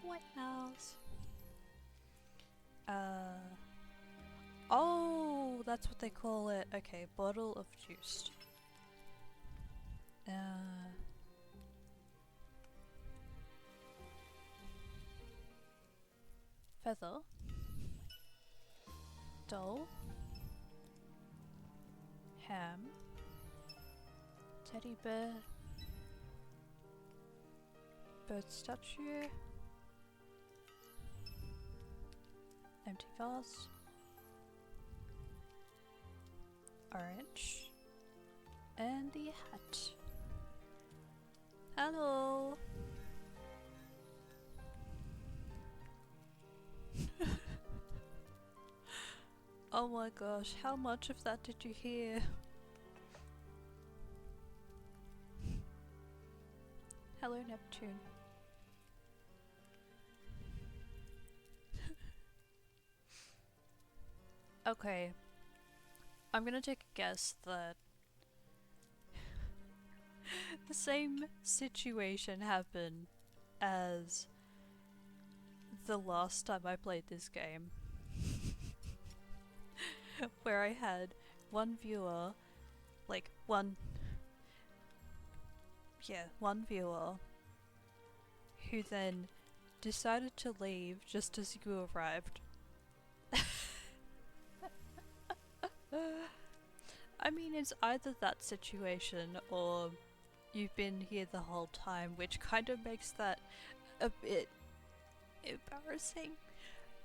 Speaker 1: White House. Oh, that's what they call it. Okay, bottle of juice. Feather. Doll. Ham. Teddy bear. Bird statue. Empty vase. Orange. And the hat. Hello! Oh my gosh, how much of that did you hear? Hello, Neptune. Okay, I'm gonna take a guess that the same situation happened as the last time I played this game. Where I had one viewer, like one viewer, who then decided to leave just as you arrived. I mean, it's either that situation or you've been here the whole time, which kind of makes that a bit embarrassing.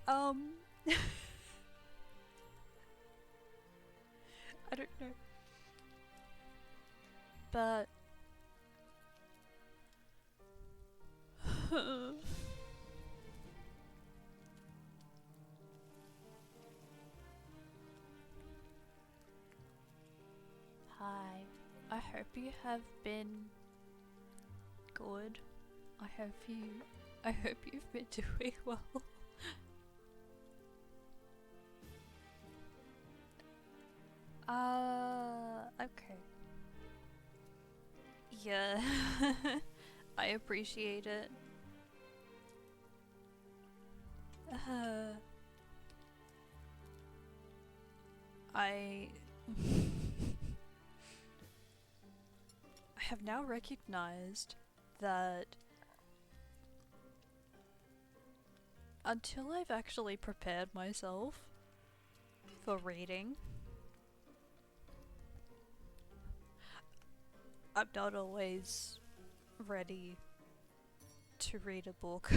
Speaker 1: I don't know. But hi. I hope you have been good. I hope you've been doing well. Okay. Yeah. I appreciate it. I I have now recognized that until I've actually prepared myself for reading, I'm not always ready to read a book.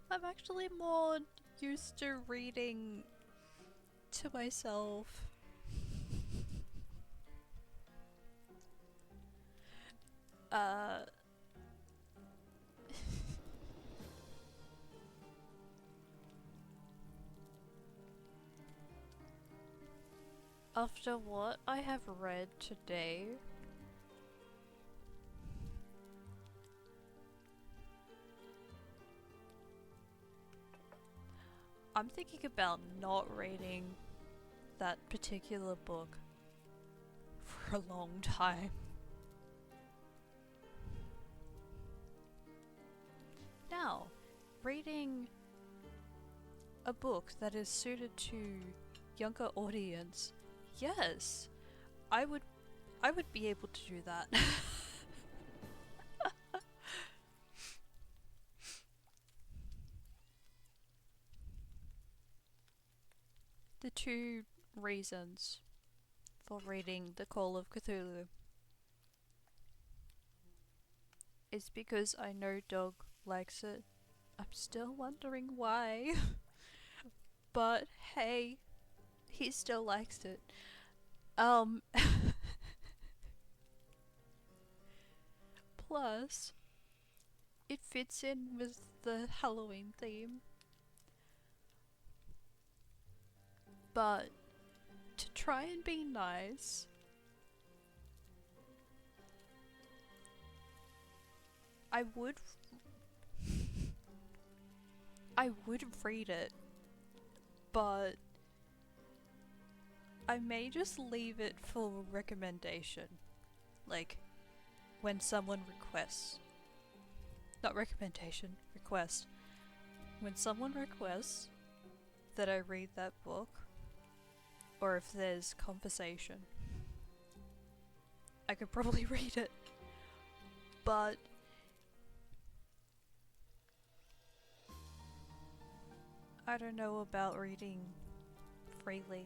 Speaker 1: I'm actually more used to reading to myself. After what I have read today, I'm thinking about not reading that particular book for a long time. Now, reading a book that is suited to younger audience, yes, I would be able to do that. The two reasons for reading the Call of Cthulhu is because I know Dog likes it. I'm still wondering why. But hey, he still likes it. Plus, it fits in with the Halloween theme. But to try and be nice, I would read it, but I may just leave it for recommendation. Like, when someone requests. Not recommendation, request. When someone requests that I read that book, or if there's conversation, I could probably read it. But I don't know about reading freely.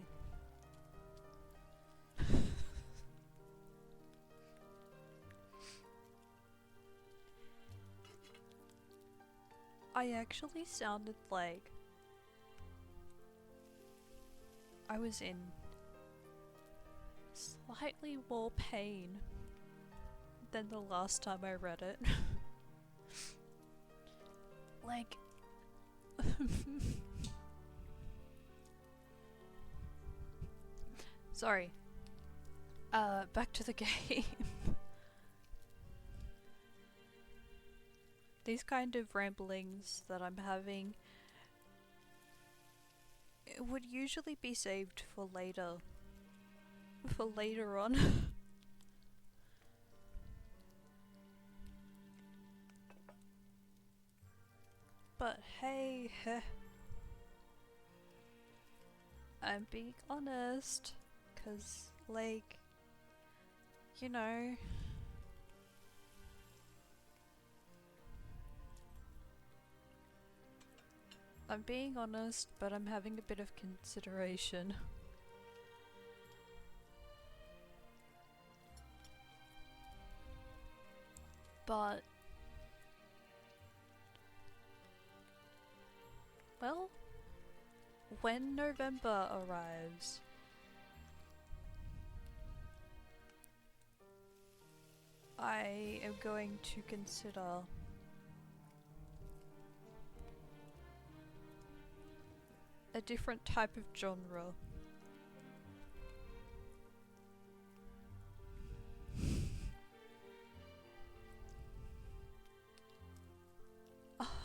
Speaker 1: I actually sounded like I was in slightly more pain than the last time I read it. Like, sorry. Back to the game. These kind of ramblings that I'm having it would usually be saved for later. For later on. But hey, I'm being honest. 'Cause, like, you know. I'm being honest, but I'm having a bit of consideration. But, well, when November arrives, I am going to consider a different type of genre.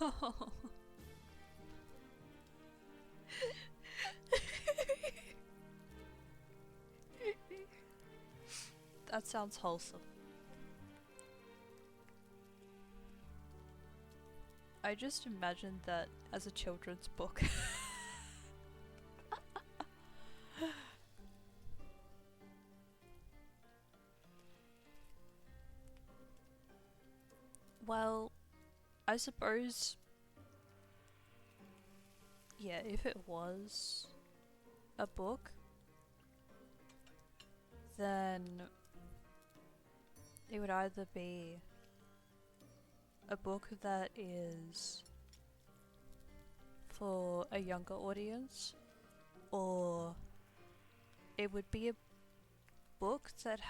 Speaker 1: Oh. That sounds wholesome. I just imagined that as a children's book. Well, I suppose, yeah, if it was a book, then it would either be a book that is for a younger audience, or it would be a book that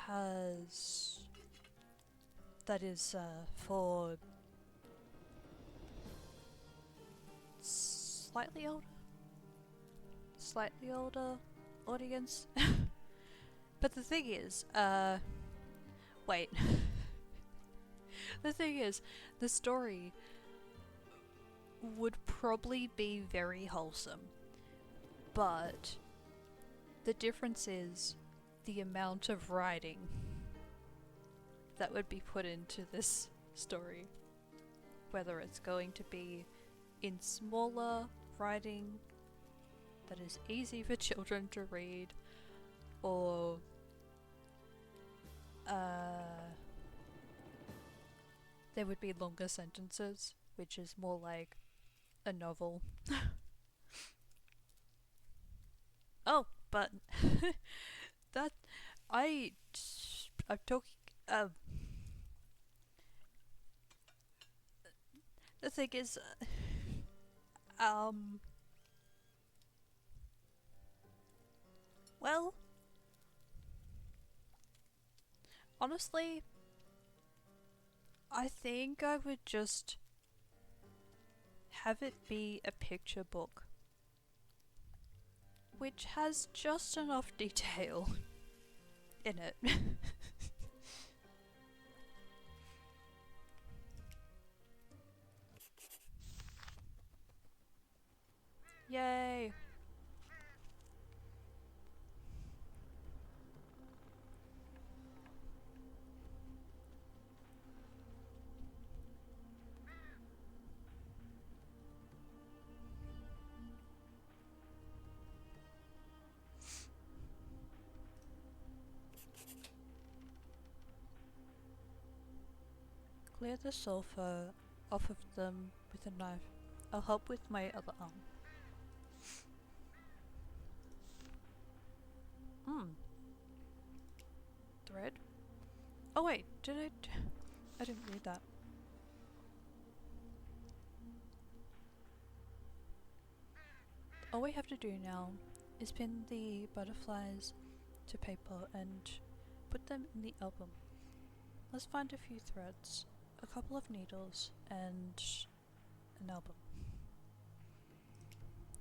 Speaker 1: is for slightly older audience. But the thing is, wait. The thing is, the story would probably be very wholesome, but the difference is the amount of writing that would be put into this story. Whether it's going to be in smaller writing that is easy for children to read, or there would be longer sentences, which is more like a novel. Oh, but that I'm talking. The thing is, well, honestly, I think I would just have it be a picture book, which has just enough detail in it. Yay! Clear the sulfur off of them with a knife. I'll help with my other arm. Thread? Oh wait, I didn't read that. All we have to do now is pin the butterflies to paper and put them in the album. Let's find a few threads, a couple of needles, and an album.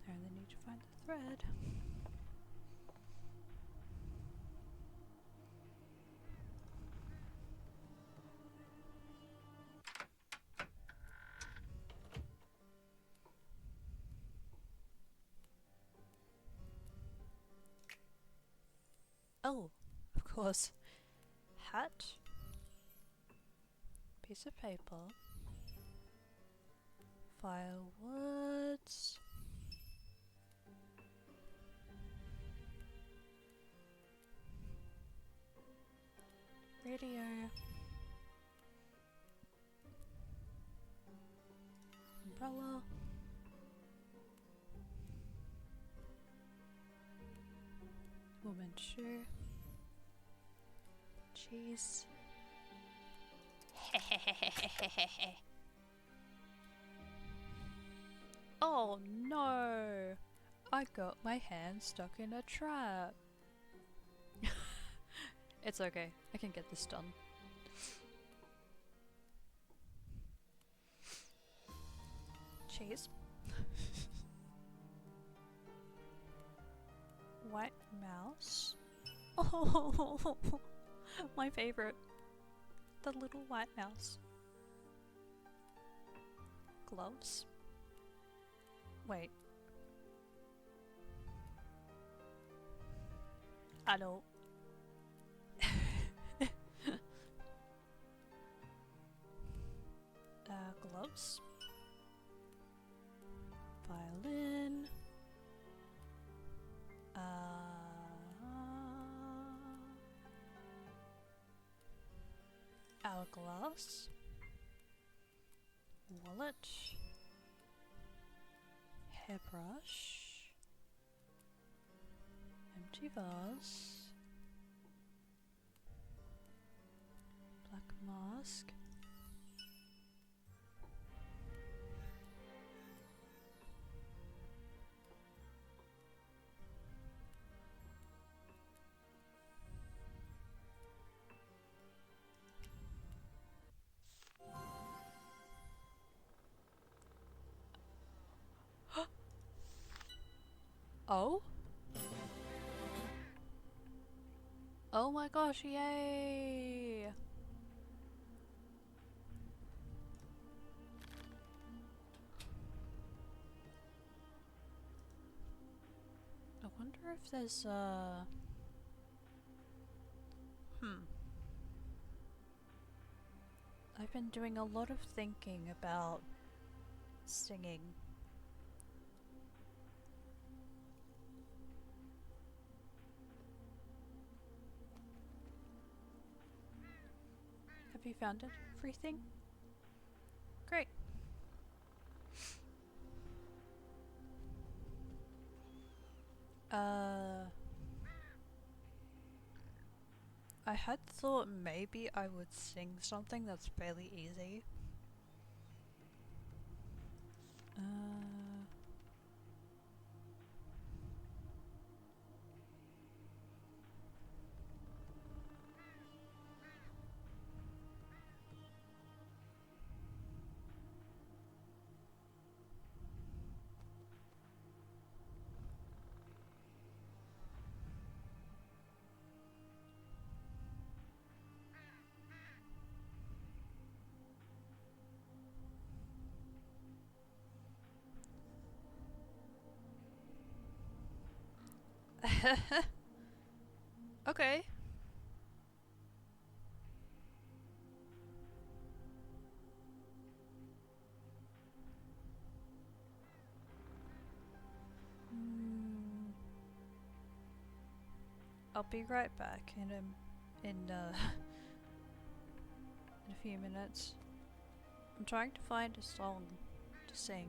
Speaker 1: I only need to find the thread. Oh, of course. Hat. Piece of paper. Firewoods. Radio. Umbrella. Woman shoe. Cheese. Oh no! I got my hand stuck in a trap. It's okay, I can get this done. Cheese. White mouse. Oh, my favorite. The little white mouse. Gloves. Wait. I don't. Gloves. Violin. Hourglass. Wallet. Hairbrush. Empty vase. Black mask. Oh? Oh my gosh, yay! I wonder if there's I've been doing a lot of thinking about singing. Have you found everything? Great. I had thought maybe I would sing something that's fairly easy. Okay. I'll be right back in in a few minutes. I'm trying to find a song to sing.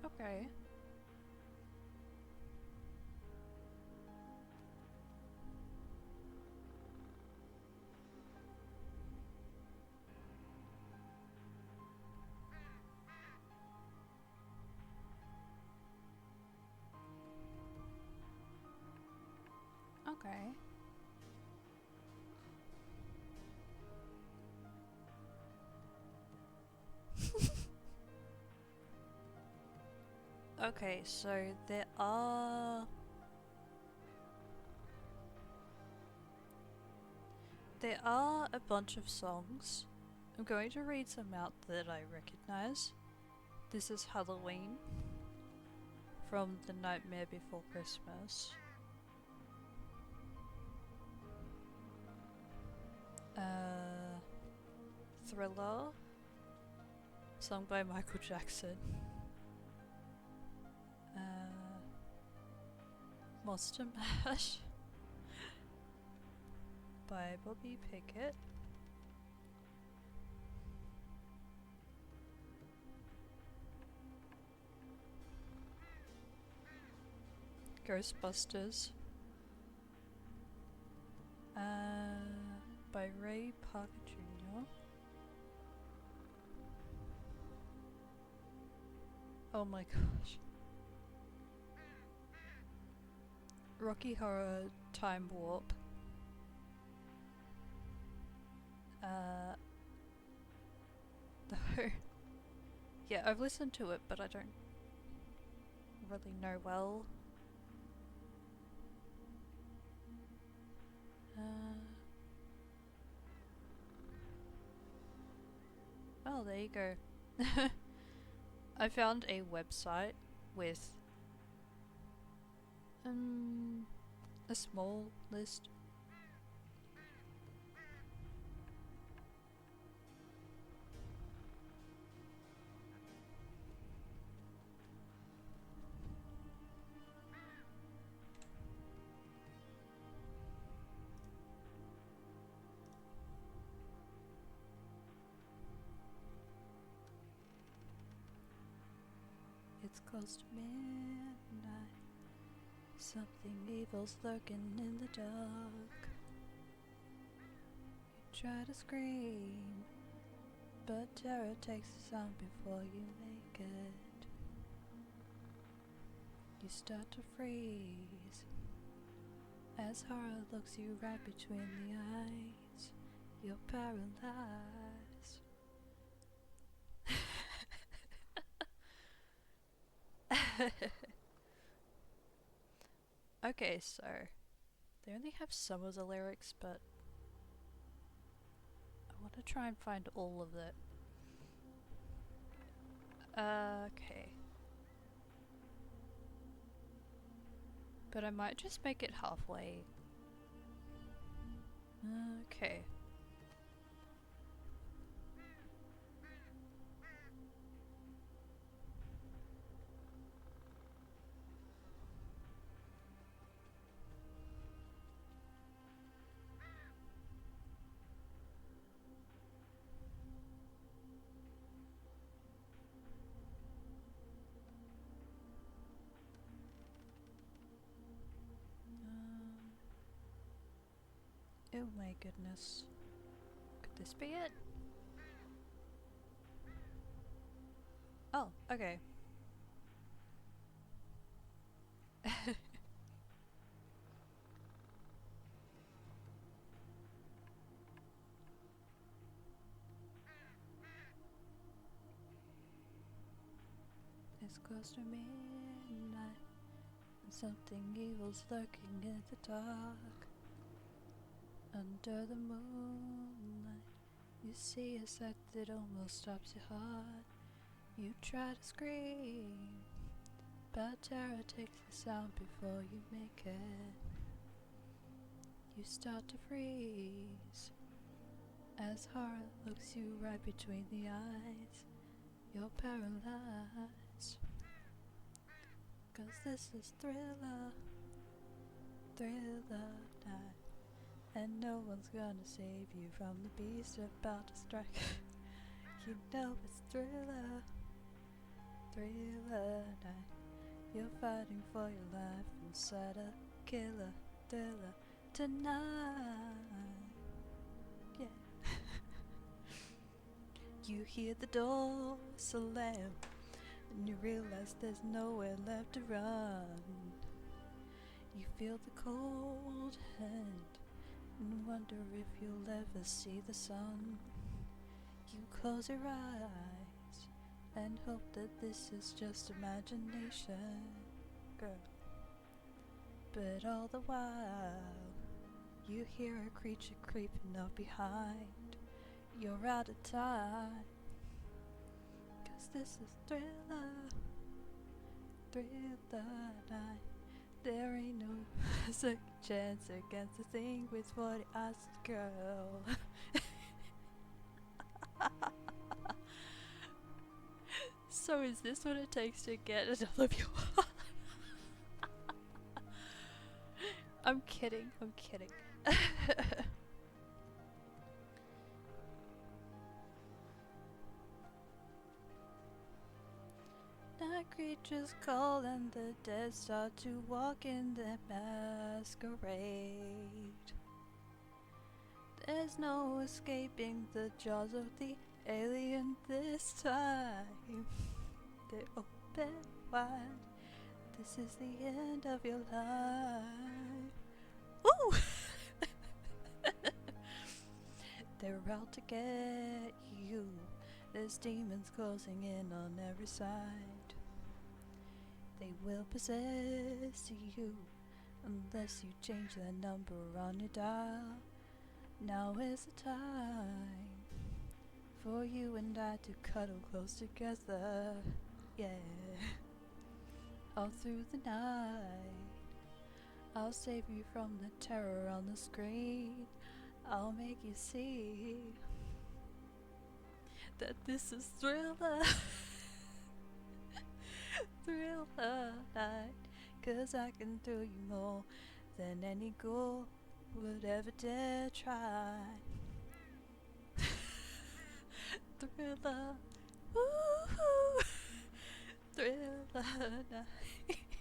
Speaker 1: Okay. Okay. Okay, so there are a bunch of songs. I'm going to read some out that I recognize. This is Halloween from The Nightmare Before Christmas. Thriller, sung by Michael Jackson. Monster Mash by Bobby Pickett. Ghostbusters by Ray Parker Jr. Oh my gosh. Rocky Horror Time Warp. No. Yeah, I've listened to it, but I don't really know well. Oh, there you go. I found a website with a small list. It's close to midnight. Something evil's lurking in the dark. You try to scream, but terror takes the sound before you make it. You start to freeze as horror looks you right between the eyes. You're paralyzed. Okay, so they only have some of the lyrics, but I want to try and find all of it. Okay. But I might just make it halfway. Okay. Oh my goodness. Could this be it? Oh, okay. It's close to midnight, and something evil's lurking in the dark. Under the moonlight, you see a sight that almost stops your heart. You try to scream, but terror takes the sound before you make it. You start to freeze as horror looks you right between the eyes. You're paralyzed, 'cause this is Thriller night, and no one's gonna save you from the beast about to strike. You know it's Thriller night. You're fighting for your life inside a killer thriller tonight. Yeah. You hear the door slam, and you realize there's nowhere left to run. You feel the cold hand and wonder if you'll ever see the sun. You close your eyes and hope that this is just imagination, girl. But all the while, you hear a creature creeping up behind. You're out of time, 'cause this is Thriller night. There ain't no second chance against a thing with 40 eyes, girl. So is this what it takes to get another viewer? I'm kidding. Night creatures call and the dead start to walk in their masquerade. There's no escaping the jaws of the alien this time. They open wide. This is the end of your life. Woo! They're out to get you. There's demons closing in on every side. They will possess you unless you change the number on your dial. Now is the time for you and I to cuddle close together, yeah. All through the night, I'll save you from the terror on the screen. I'll make you see that this is Thriller. Thriller night, 'cause I can thrill you more than any ghoul would ever dare try. Thriller, woo-hoo. Thriller night.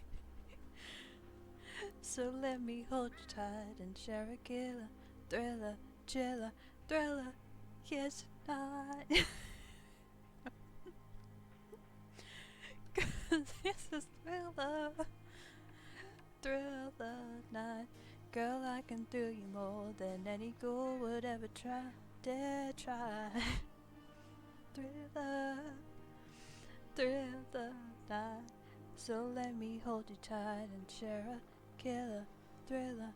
Speaker 1: So let me hold you tight and share a killer. Thriller, chiller, thriller, yes tonight. 'Cause this is Thriller. Thriller night. Girl, I can thrill you more than any ghoul would ever dare try. Thriller, thriller night. So let me hold you tight and share a killer. Thriller.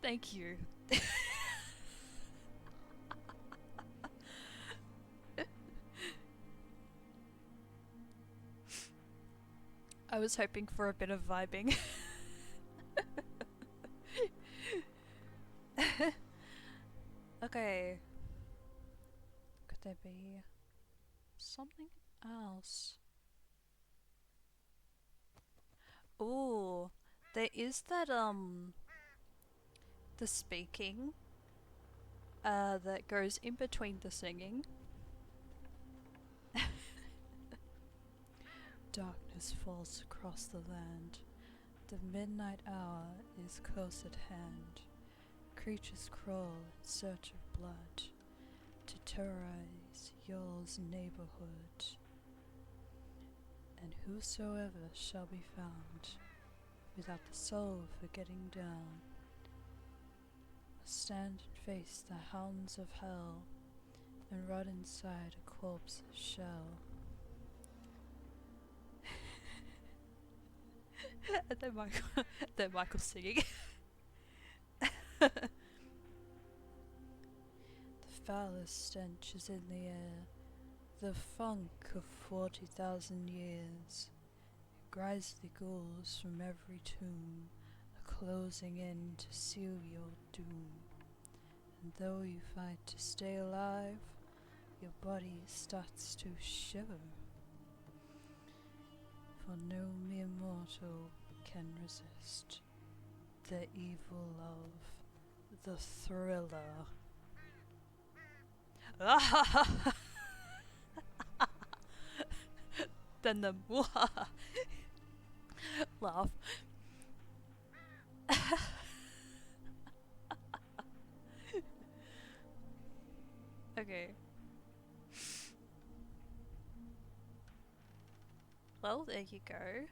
Speaker 1: Thank you. I was hoping for a bit of vibing. Okay. Could there be something else? Ooh, there is that the speaking that goes in between the singing. Darkness falls across the land. The midnight hour is close at hand. Creatures crawl in search of blood to terrorize y'all's neighborhood. And whosoever shall be found without the soul for getting down must stand and face the hounds of hell and rot inside a corpse's shell. And then Michael singing. The foulest stench is in the air, the funk of 40,000 years. Grisly ghouls from every tomb are closing in to seal your doom. And though you fight to stay alive, your body starts to shiver. For no mere mortal can resist the evil of the Thriller. Then the laugh. Okay. Well, there you go.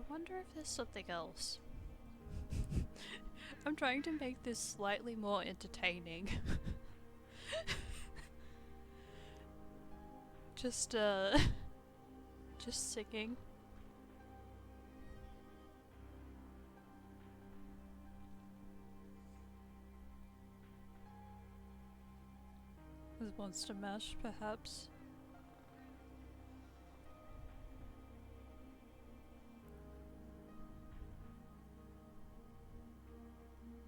Speaker 1: wonder if there's something else. I'm trying to make this slightly more entertaining. just singing. With Monster Mash, perhaps.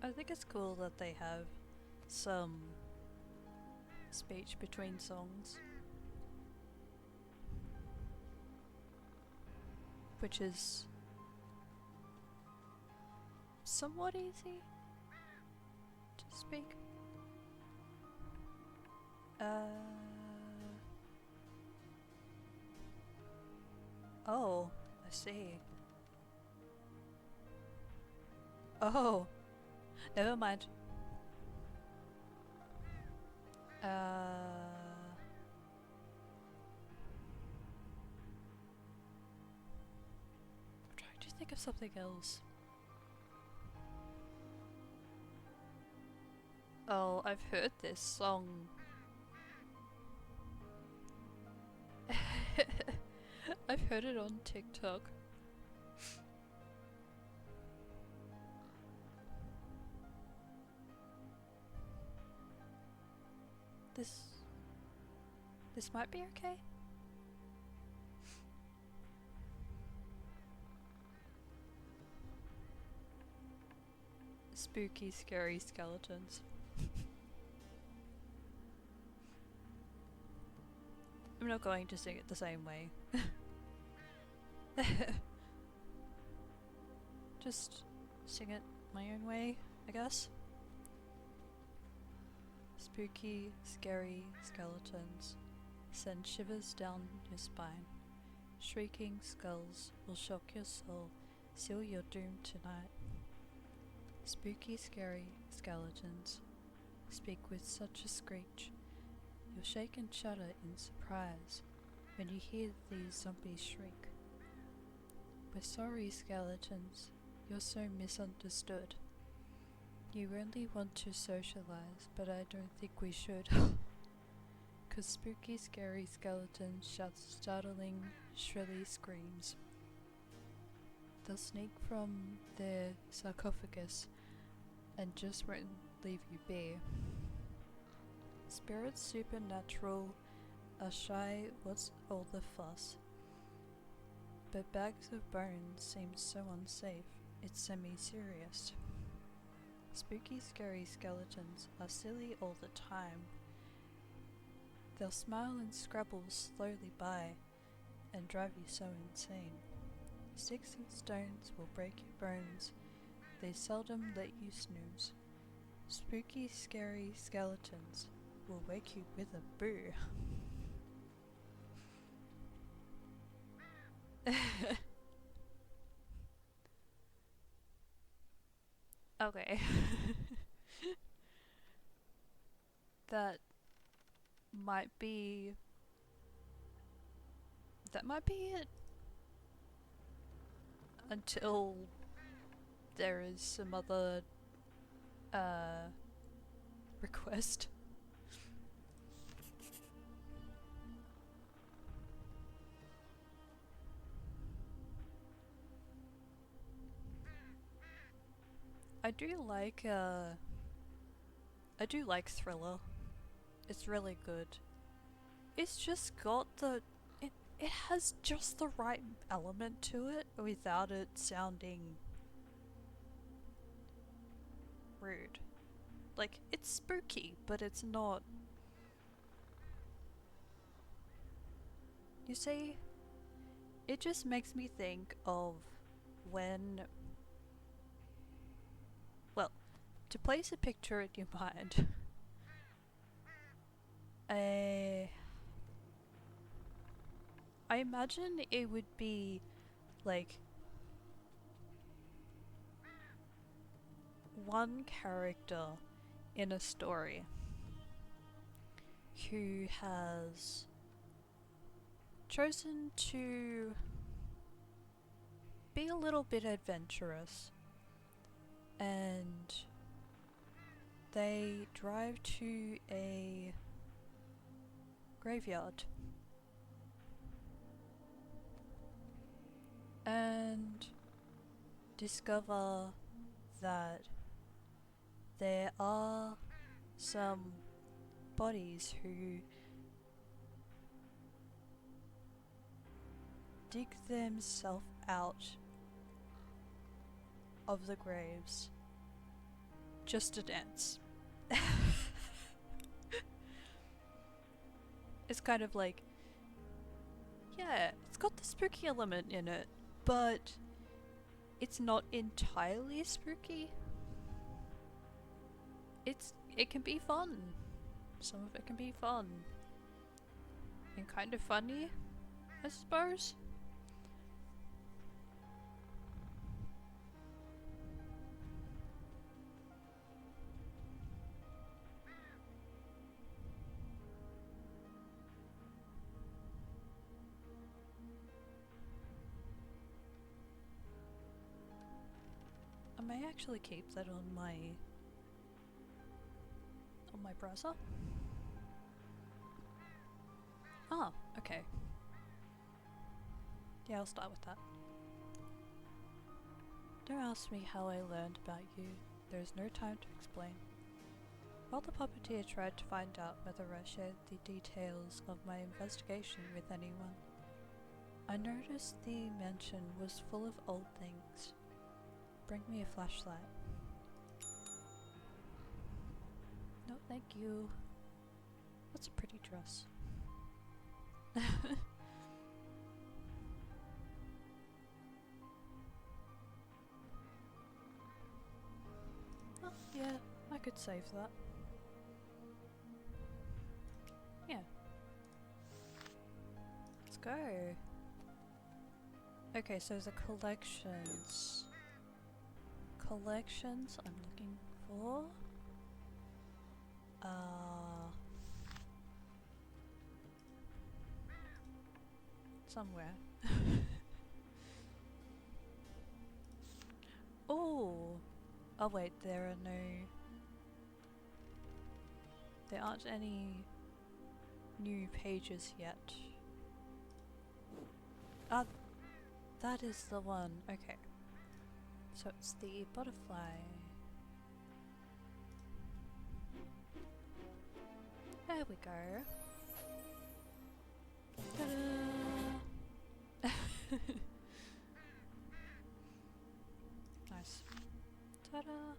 Speaker 1: I think it's cool that they have some speech between songs, which is somewhat easy to speak. Oh, I see. Oh, never mind. I'm trying to think of something else. Oh, I've heard this song. I've heard it on TikTok. This might be okay. Spooky, scary skeletons. I'm not going to sing it the same way. Just sing it my own way, I guess. Spooky, scary skeletons send shivers down your spine. Shrieking skulls will shock your soul, seal your doom tonight. Spooky, scary skeletons speak with such a screech. You'll shake and shudder in surprise when you hear these zombies shriek. We're sorry, skeletons, you're so misunderstood. You only want to socialize, but I don't think we should. 'Cause spooky, scary skeletons shout startling, shrilly screams. They'll sneak from their sarcophagus and just won't leave you be. Spirits supernatural are shy, what's all the fuss? But bags of bones seem so unsafe, it's semi-serious. Spooky, scary skeletons are silly all the time. They'll smile and scrabble slowly by and drive you so insane. Sticks and stones will break your bones, they seldom let you snooze. Spooky, scary skeletons will wake you with a boo. Okay. That might be it until there is some other request. I do like Thriller. It's really good. It's just got it has just the right element to it without it sounding rude. Like, it's spooky, but it's not. You see, it just makes me think of when, well, to place a picture in your mind, I imagine it would be like one character in a story who has chosen to be a little bit adventurous. And they drive to a graveyard. And discover that there are some bodies who dig themselves out of the graves just to dance. It's kind of like, yeah, it's got the spooky element in it, but it's not entirely spooky. It can be fun. Some of it can be fun. And kind of funny, I suppose. I may actually keep that on my browser. Oh, okay. Yeah, I'll start with that. Don't ask me how I learned about you. There is no time to explain. While the puppeteer tried to find out whether I shared the details of my investigation with anyone, I noticed the mansion was full of old things. Bring me a flashlight. No, thank you. That's a pretty dress. Oh, yeah, I could save that. Yeah. Let's go. Okay, so the collections. Collections I'm looking for. Somewhere. Oh! Oh wait, there aren't any new pages yet. Ah, that is the one. Okay. So it's the butterfly. There we go. Ta-da! Nice. Ta-da!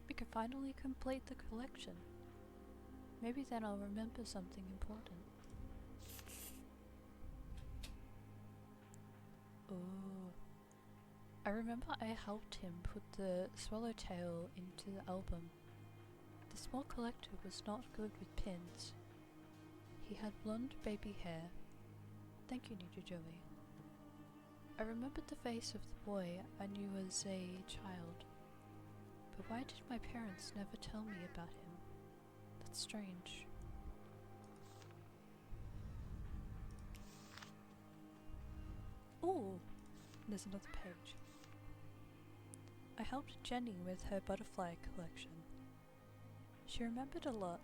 Speaker 1: We can finally complete the collection. Maybe then I'll remember something important. Ooh. I remember I helped him put the swallowtail into the album. The small collector was not good with pins. He had blonde baby hair. Thank you, Ninja Joey. I remembered the face of the boy I knew as a child. But why did my parents never tell me about him? That's strange. Ooh! There's another page. I helped Jenny with her butterfly collection. She remembered a lot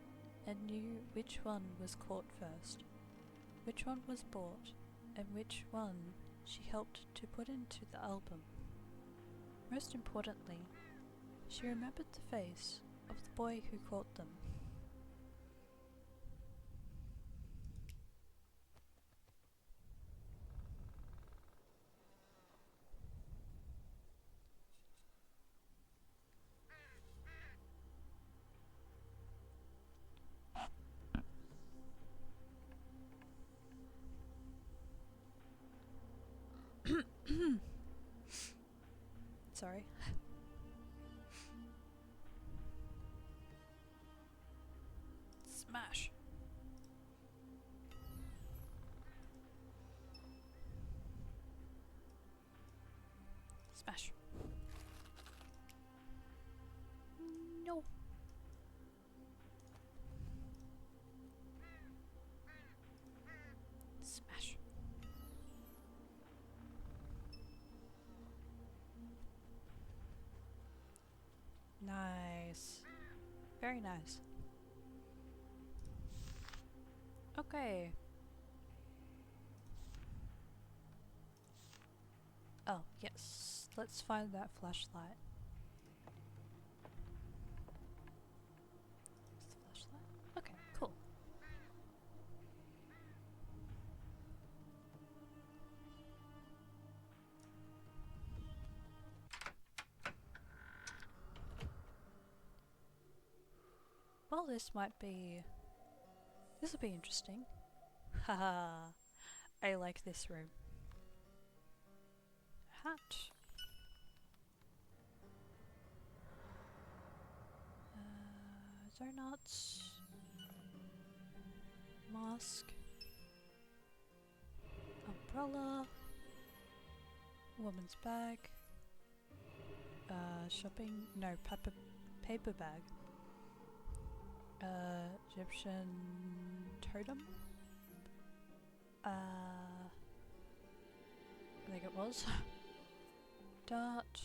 Speaker 1: and knew which one was caught first, which one was bought, and which one she helped to put into the album. Most importantly, she remembered the face of the boy who caught them. Sorry. Smash. Smash. No. Smash. very nice. Okay. Oh, yes. Let's find that flashlight. Is the flashlight? Okay, cool. Well, this will be interesting. Haha. I like this room. Hat. Donuts. Mask. Umbrella. Woman's bag. Shopping. No, paper bag. Egyptian totem. I think it was. Dart.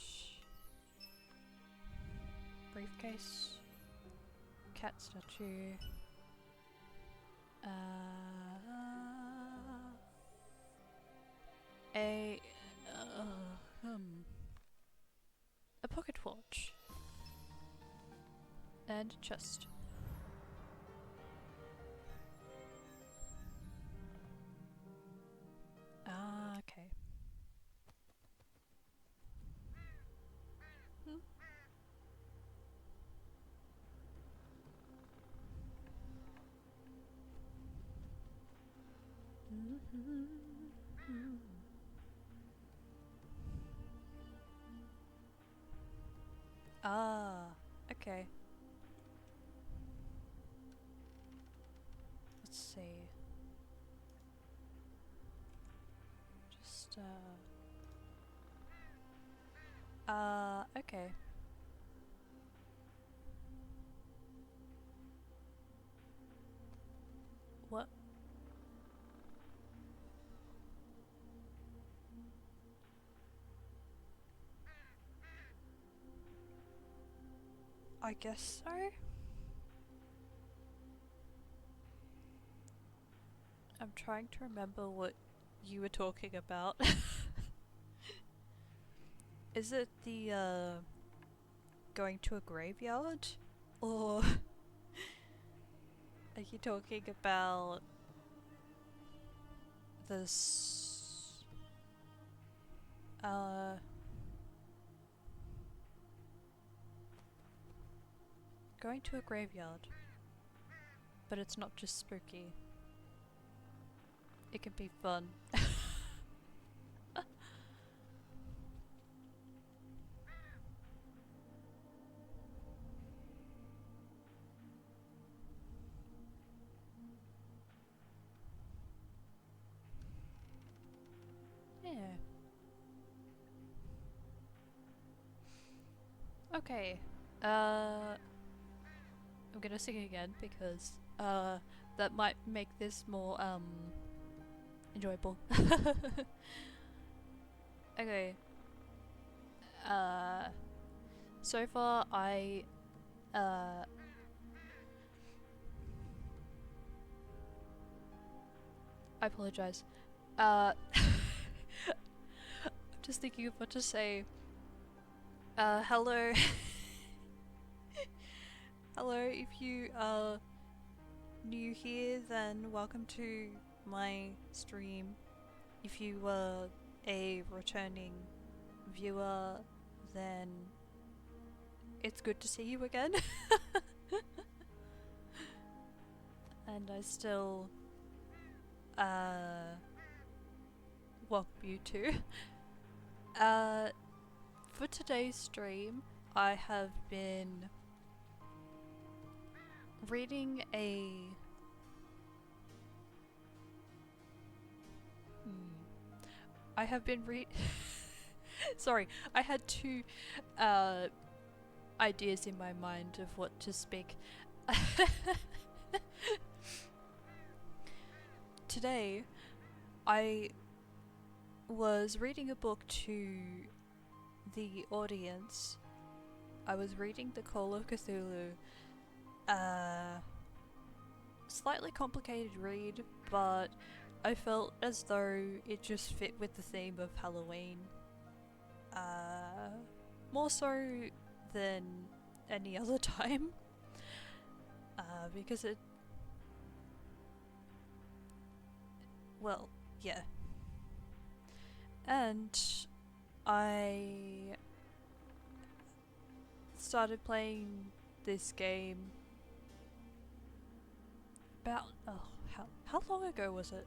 Speaker 1: Briefcase. Cat statue. A pocket watch. And a chest. Okay. Okay. Let's see. Just, okay. What? I guess so? I'm trying to remember what you were talking about. Is it the, going to a graveyard? Or are you talking about this, going to a graveyard, but it's not just spooky. It can be fun. Yeah. Okay. I'm gonna sing again because that might make this more enjoyable. Okay. So far I apologize. I'm just thinking of what to say. Hello. Hello, if you are new here, then welcome to my stream. If you were a returning viewer, then it's good to see you again. And I still welcome you too. For today's stream, I have been reading a I have been sorry, I had two ideas in my mind of what to speak. Today, I was reading a book to the audience. I was reading the Call of Cthulhu Slightly complicated read, but I felt as though it just fit with the theme of Halloween. More so than any other time. Because it... Well, yeah. And I started playing this game about... how long ago was it?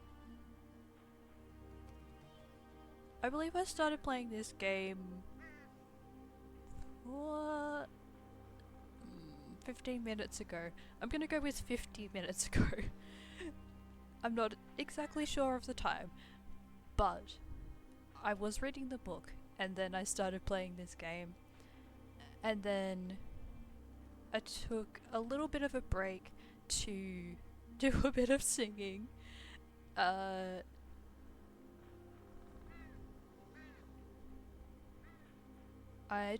Speaker 1: I believe I started playing this game... What? 15 minutes ago. I'm gonna go with 50 minutes ago. I'm not exactly sure of the time, but I was reading the book and then I started playing this game, and then I took a little bit of a break to do a bit of singing. I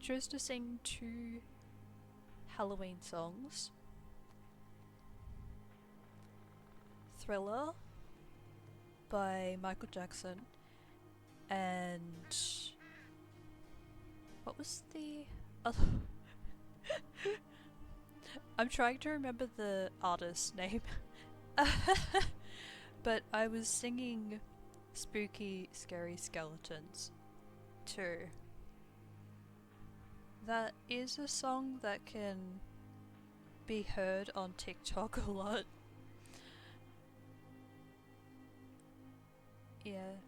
Speaker 1: chose to sing 2 Halloween songs. Thriller by Michael Jackson, and what was the other? I'm trying to remember the artist's name. But I was singing Spooky Scary Skeletons too. That is a song that can be heard on TikTok a lot. Yeah.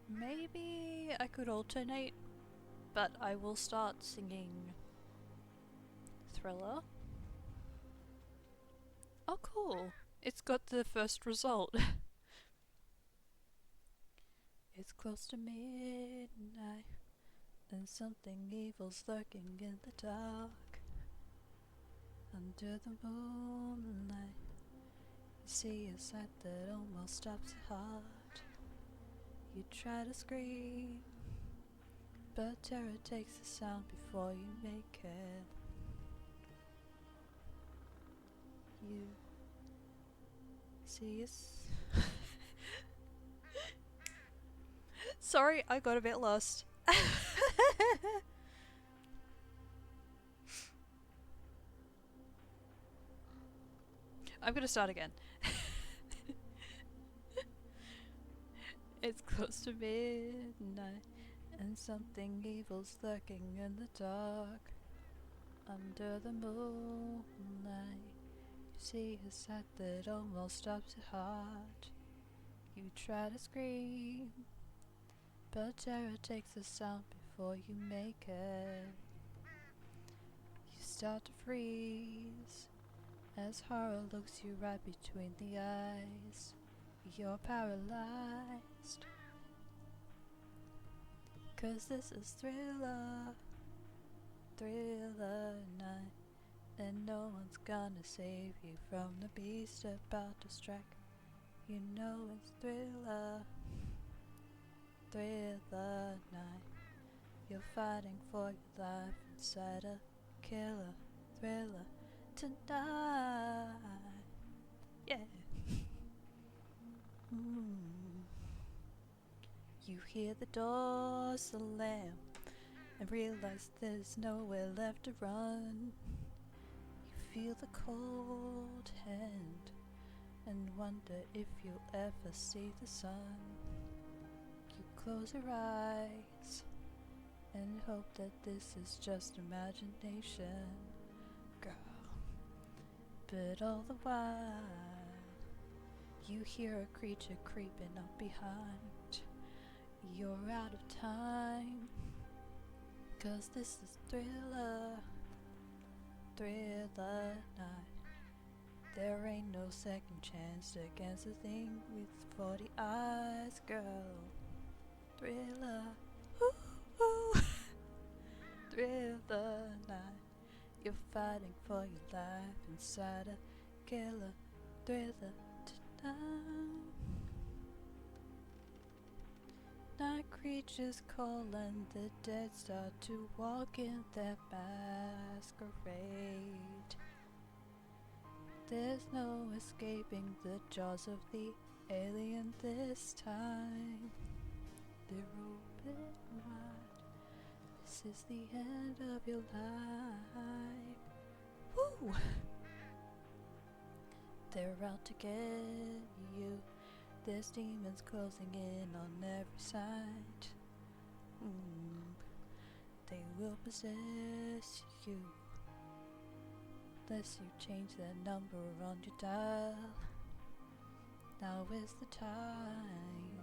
Speaker 1: Maybe I could alternate, but I will start singing Thriller. Oh cool, it's got the first result. It's close to midnight, and something evil's lurking in the dark. Under the moonlight, you see a sight that almost stops your heart. You try to scream, but terror takes the sound before you make it. You see Sorry, I got a bit lost. I'm gonna start again. It's close to midnight, and something evil's lurking in the dark. Under the moonlight, you see a sight that almost stops your heart. You try to scream, but terror takes the sound before you make it. You start to freeze as horror looks you right between the eyes. You're paralyzed, 'cause this is Thriller, Thriller night, and no one's gonna save you from the beast about to strike. You know it's Thriller, Thriller night. You're fighting for your life inside a killer thriller tonight. Yeah. You hear the door slam and realize there's nowhere left to run. You feel the cold hand and wonder if you'll ever see the sun. You close your eyes and hope that this is just imagination, girl. But all the while, you hear a creature creeping up behind. You're out of time, 'cause this is Thriller, Thriller night. There ain't no second chance against a thing with 40 eyes, girl. Thriller, ooh, Thriller night. You're fighting for your life inside a killer thriller tonight. Night creatures call and the dead start to walk in their masquerade. There's no escaping the jaws of the alien this time. They're open wide. This is the end of your life. Woo! They're out to get you. There's demons closing in on every side. They will possess you unless you change that number on your dial. Now is the time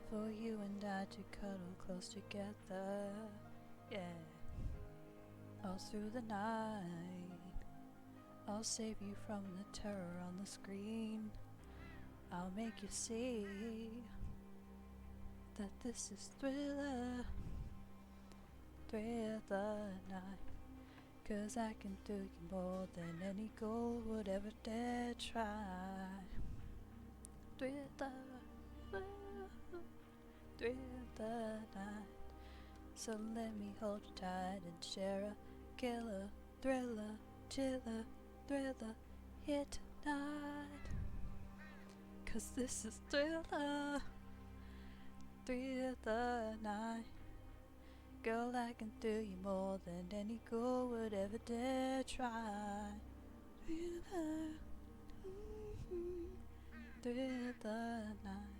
Speaker 1: for you and I to cuddle close together. Yeah. All through the night, I'll save you from the terror on the screen. I'll make you see that this is Thriller night. 'Cause I can do you more than any goal would ever dare try. Thriller night. So let me hold you tight and share a killer, thriller, chiller, thriller here tonight. 'Cause this is Thriller night. Girl, I can do you more than any girl would ever dare try. Thriller night.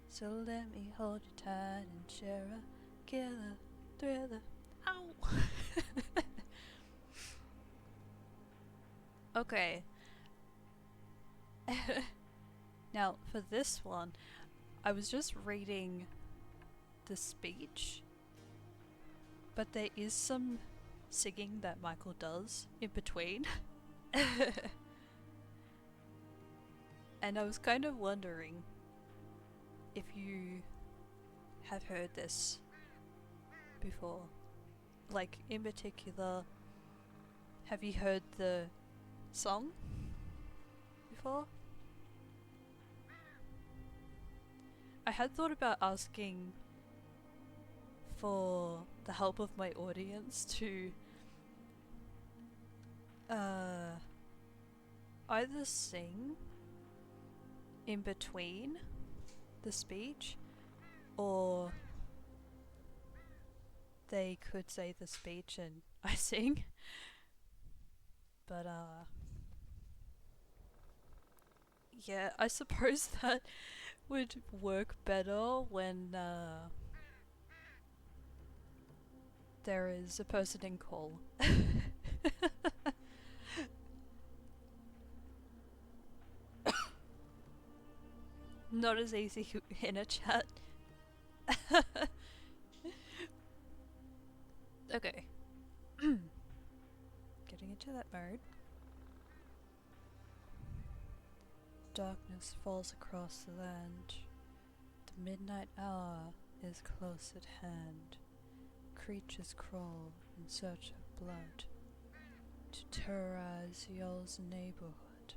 Speaker 1: So let me hold you tight and share a killer, thriller. Ow! Okay. Now, for this one, I was just reading the speech, but there is some singing that Michael does in between. And I was kind of wondering if you have heard this before. Like, in particular, have you heard the song before? I had thought about asking for the help of my audience to either sing in between the speech, or they could say the speech and I sing. But yeah, I suppose that would work better when there is a person in call. Not as easy in a chat. Okay. Getting into that mode. Darkness falls across the land. The midnight hour is close at hand. Creatures crawl in search of blood to terrorize y'all's neighborhood.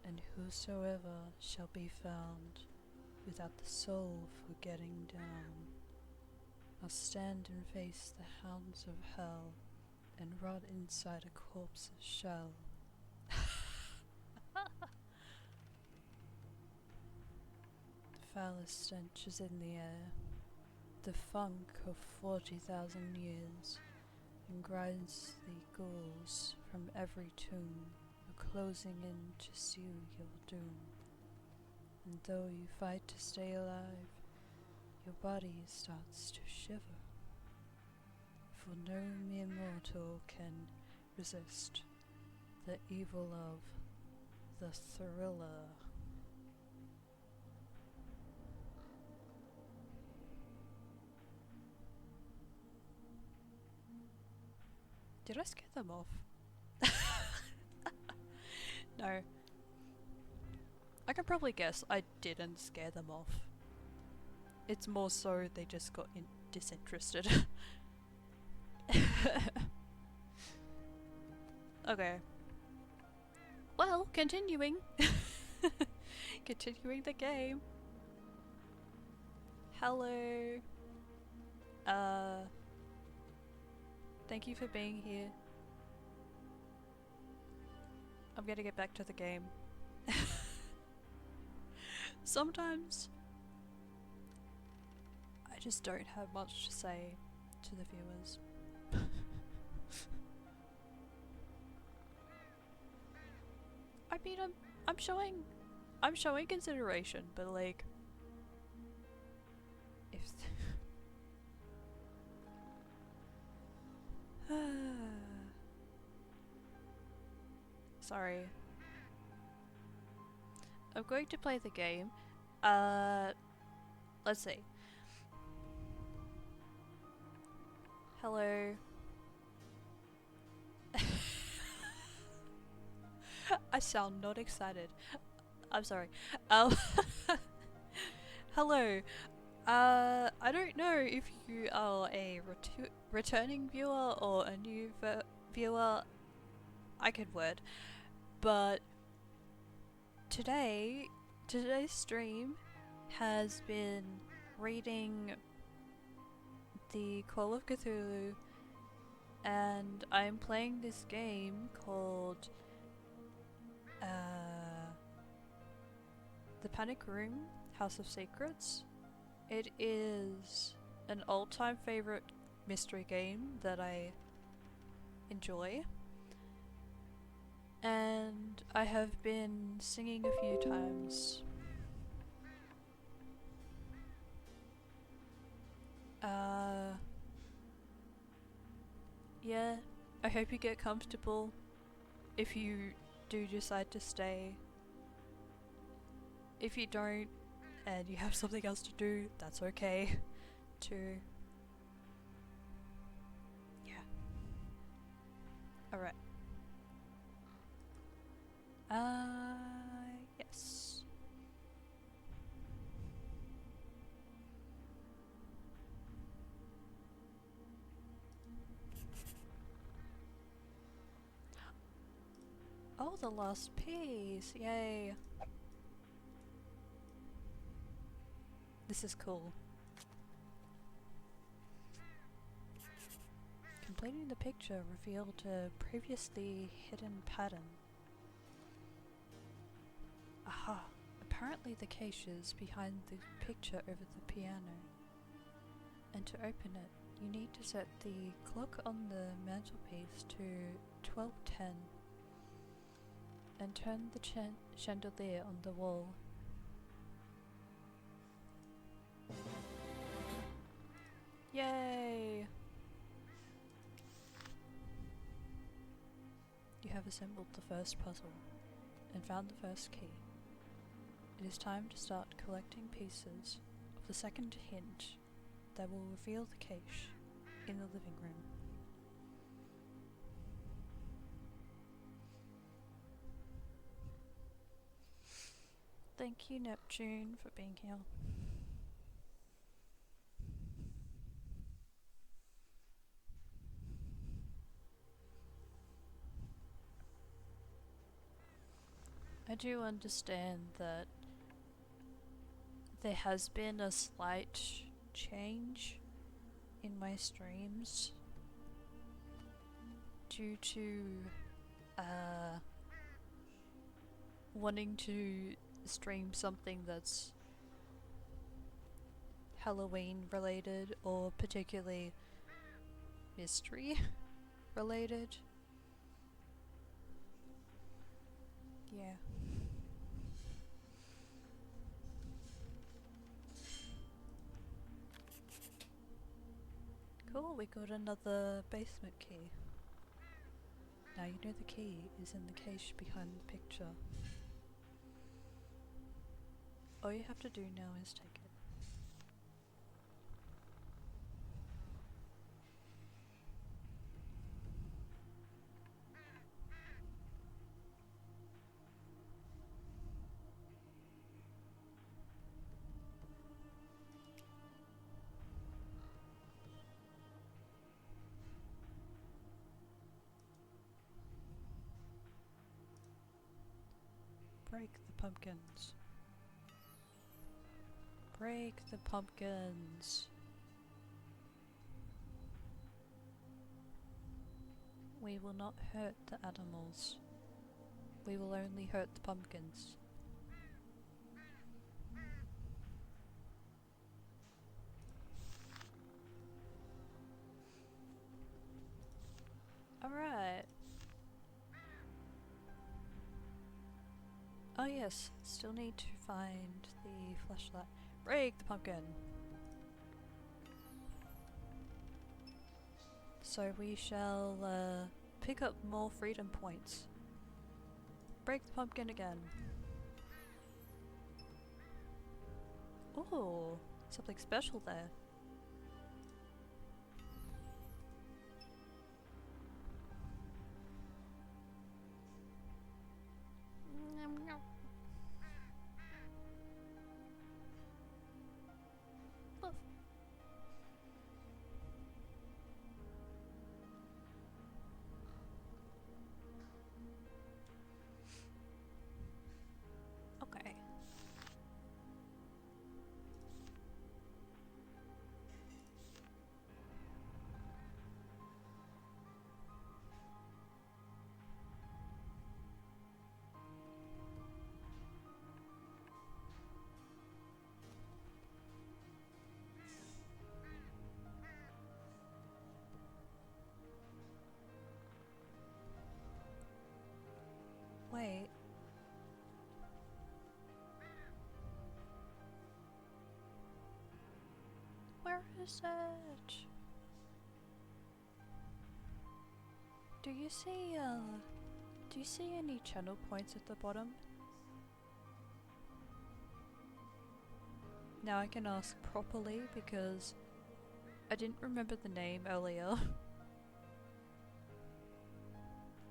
Speaker 1: And whosoever shall be found without the soul for getting down must stand and face the hounds of hell and rot inside a corpse's shell. The foulest stench is in the air, the funk of 40,000 years, and grinds the ghouls from every tomb, closing in to seal your doom. And though you fight to stay alive, your body starts to shiver, for no mere mortal can resist the evil of the Thriller. Did I scare them off? No. I can probably guess I didn't scare them off. It's more so they just got disinterested. Okay. Well, continuing. Continuing the game. Hello. Thank you for being here. I'm gonna get back to the game. Sometimes I just don't have much to say to the viewers. I mean, I'm showing consideration, but like, if sorry, I'm going to play the game. Let's see. Hello. I sound not excited. I'm sorry. Um, hello. I don't know if you are a returning viewer or a new viewer. I could word, but today's stream has been reading the Call of Cthulhu, and I'm playing this game called The Panic Room, House of Secrets. It is an all-time favorite mystery game that I enjoy, and I have been singing a few times. Yeah, I hope you get comfortable if you do decide to stay. If you don't, and you have something else to do, that's okay, too. Yeah. Alright. Yes. Oh, the last piece! Yay! This is cool. Completing the picture revealed a previously hidden pattern. Aha! Apparently the cache is behind the picture over the piano. And to open it, you need to set the clock on the mantelpiece to 12:10 and turn the chandelier on the wall. Yay! You have assembled the first puzzle and found the first key. It is time to start collecting pieces of the second hint that will reveal the cache in the living room. Thank you, Neptune, for being here. I do understand that there has been a slight change in my streams due to wanting to stream something that's Halloween related or particularly mystery related. Yeah. Cool, we got another basement key. Now you know the key is in the cache behind the picture. All you have to do now is take it. Break the pumpkins. Break the pumpkins. We will not hurt the animals. We will only hurt the pumpkins. Alright. Oh yes, still need to find the flashlight. Break the pumpkin! So we shall pick up more freedom points. Break the pumpkin again. Ooh, something special there. Okay. Wait. Where is it? Do you see any channel points at the bottom? Now I can ask properly because I didn't remember the name earlier.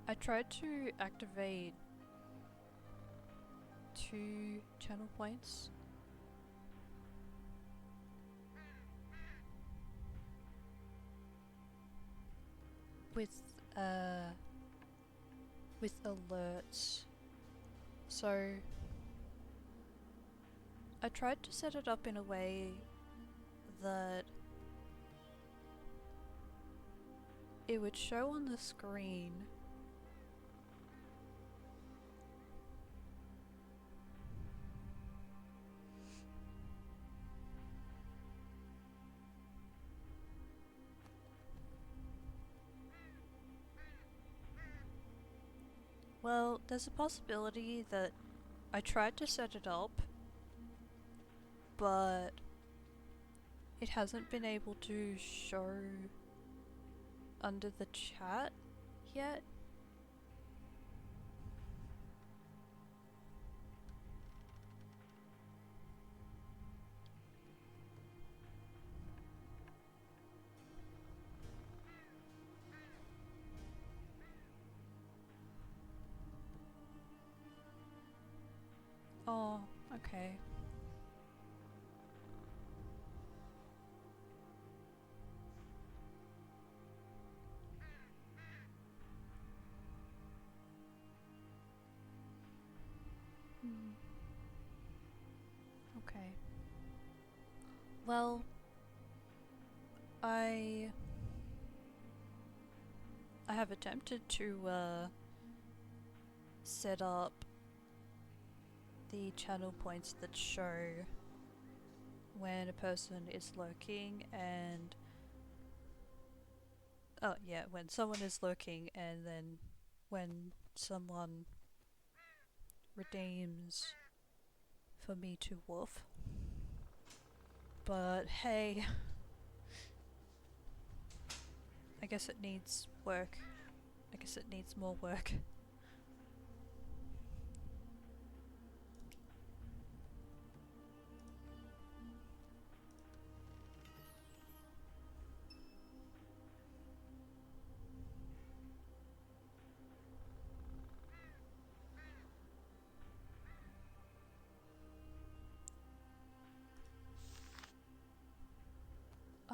Speaker 1: I tried to activate 2 channel points. With alerts. So I tried to set it up in a way that it would show on the screen well, there's a possibility that I tried to set it up, but it hasn't been able to show under the chat yet. Oh, okay. Okay. Well, I have attempted to set up the channel points that show when a person is lurking and oh yeah, when someone is lurking and then when someone redeems for me to woof. But hey, I guess it needs work. I guess it needs more work.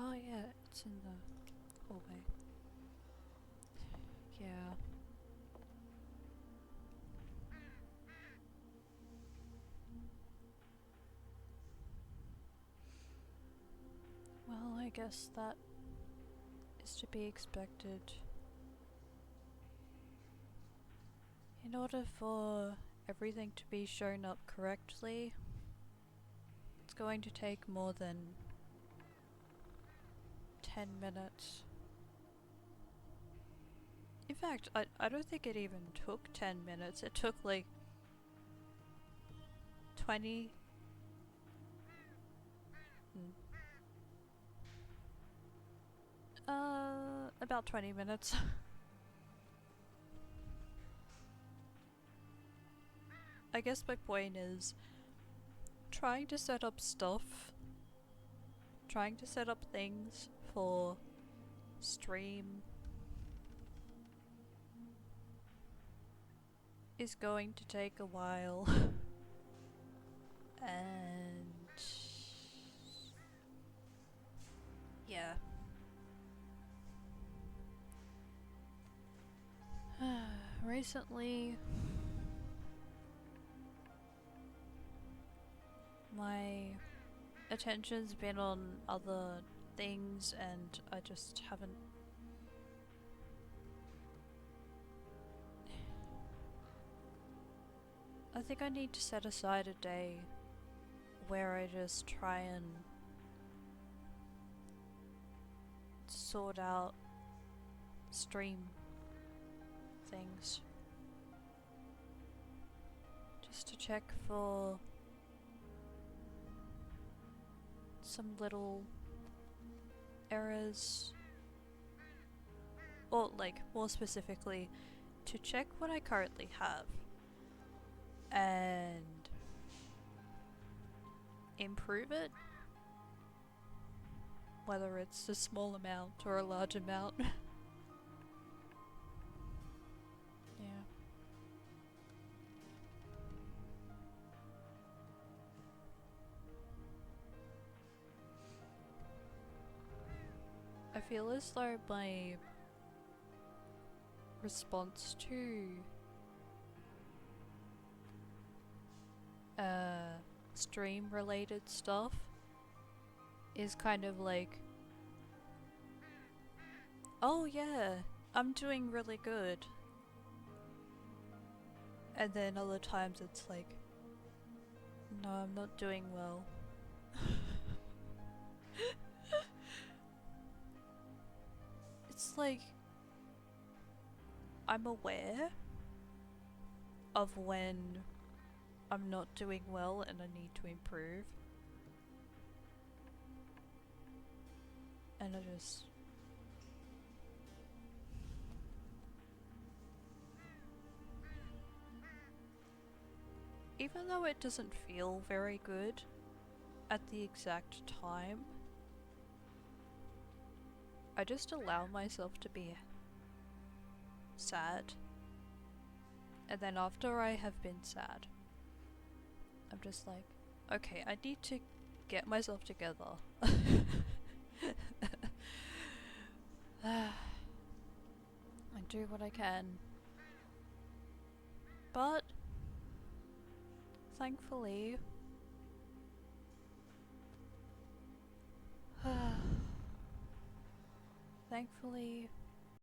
Speaker 1: Oh yeah, it's in the hallway. Yeah. I guess that is to be expected. In order for everything to be shown up correctly, it's going to take more than 10 minutes. In fact, I don't think it even took 10 minutes. It took like 20. About 20 minutes. I guess my point is trying to set up stuff, trying to set up things for stream is going to take a while. And yeah. Recently my attention's been on other things and I just haven't I think I need to set aside a day where I just try and sort out stream things. Just to check for some little errors. Or like, more specifically, to check what I currently have. And improve it. Whether it's a small amount or a large amount. Yeah. I feel as though my response to stream related stuff is kind of like, oh yeah, I'm doing really good. And then other times it's like, no, I'm not doing well. It's like, I'm aware of when I'm not doing well and I need to improve. And I just... even though it doesn't feel very good at the exact time, I just allow myself to be sad. And then after I have been sad, I'm just like, okay, I need to get myself together. And do what I can. But thankfully, thankfully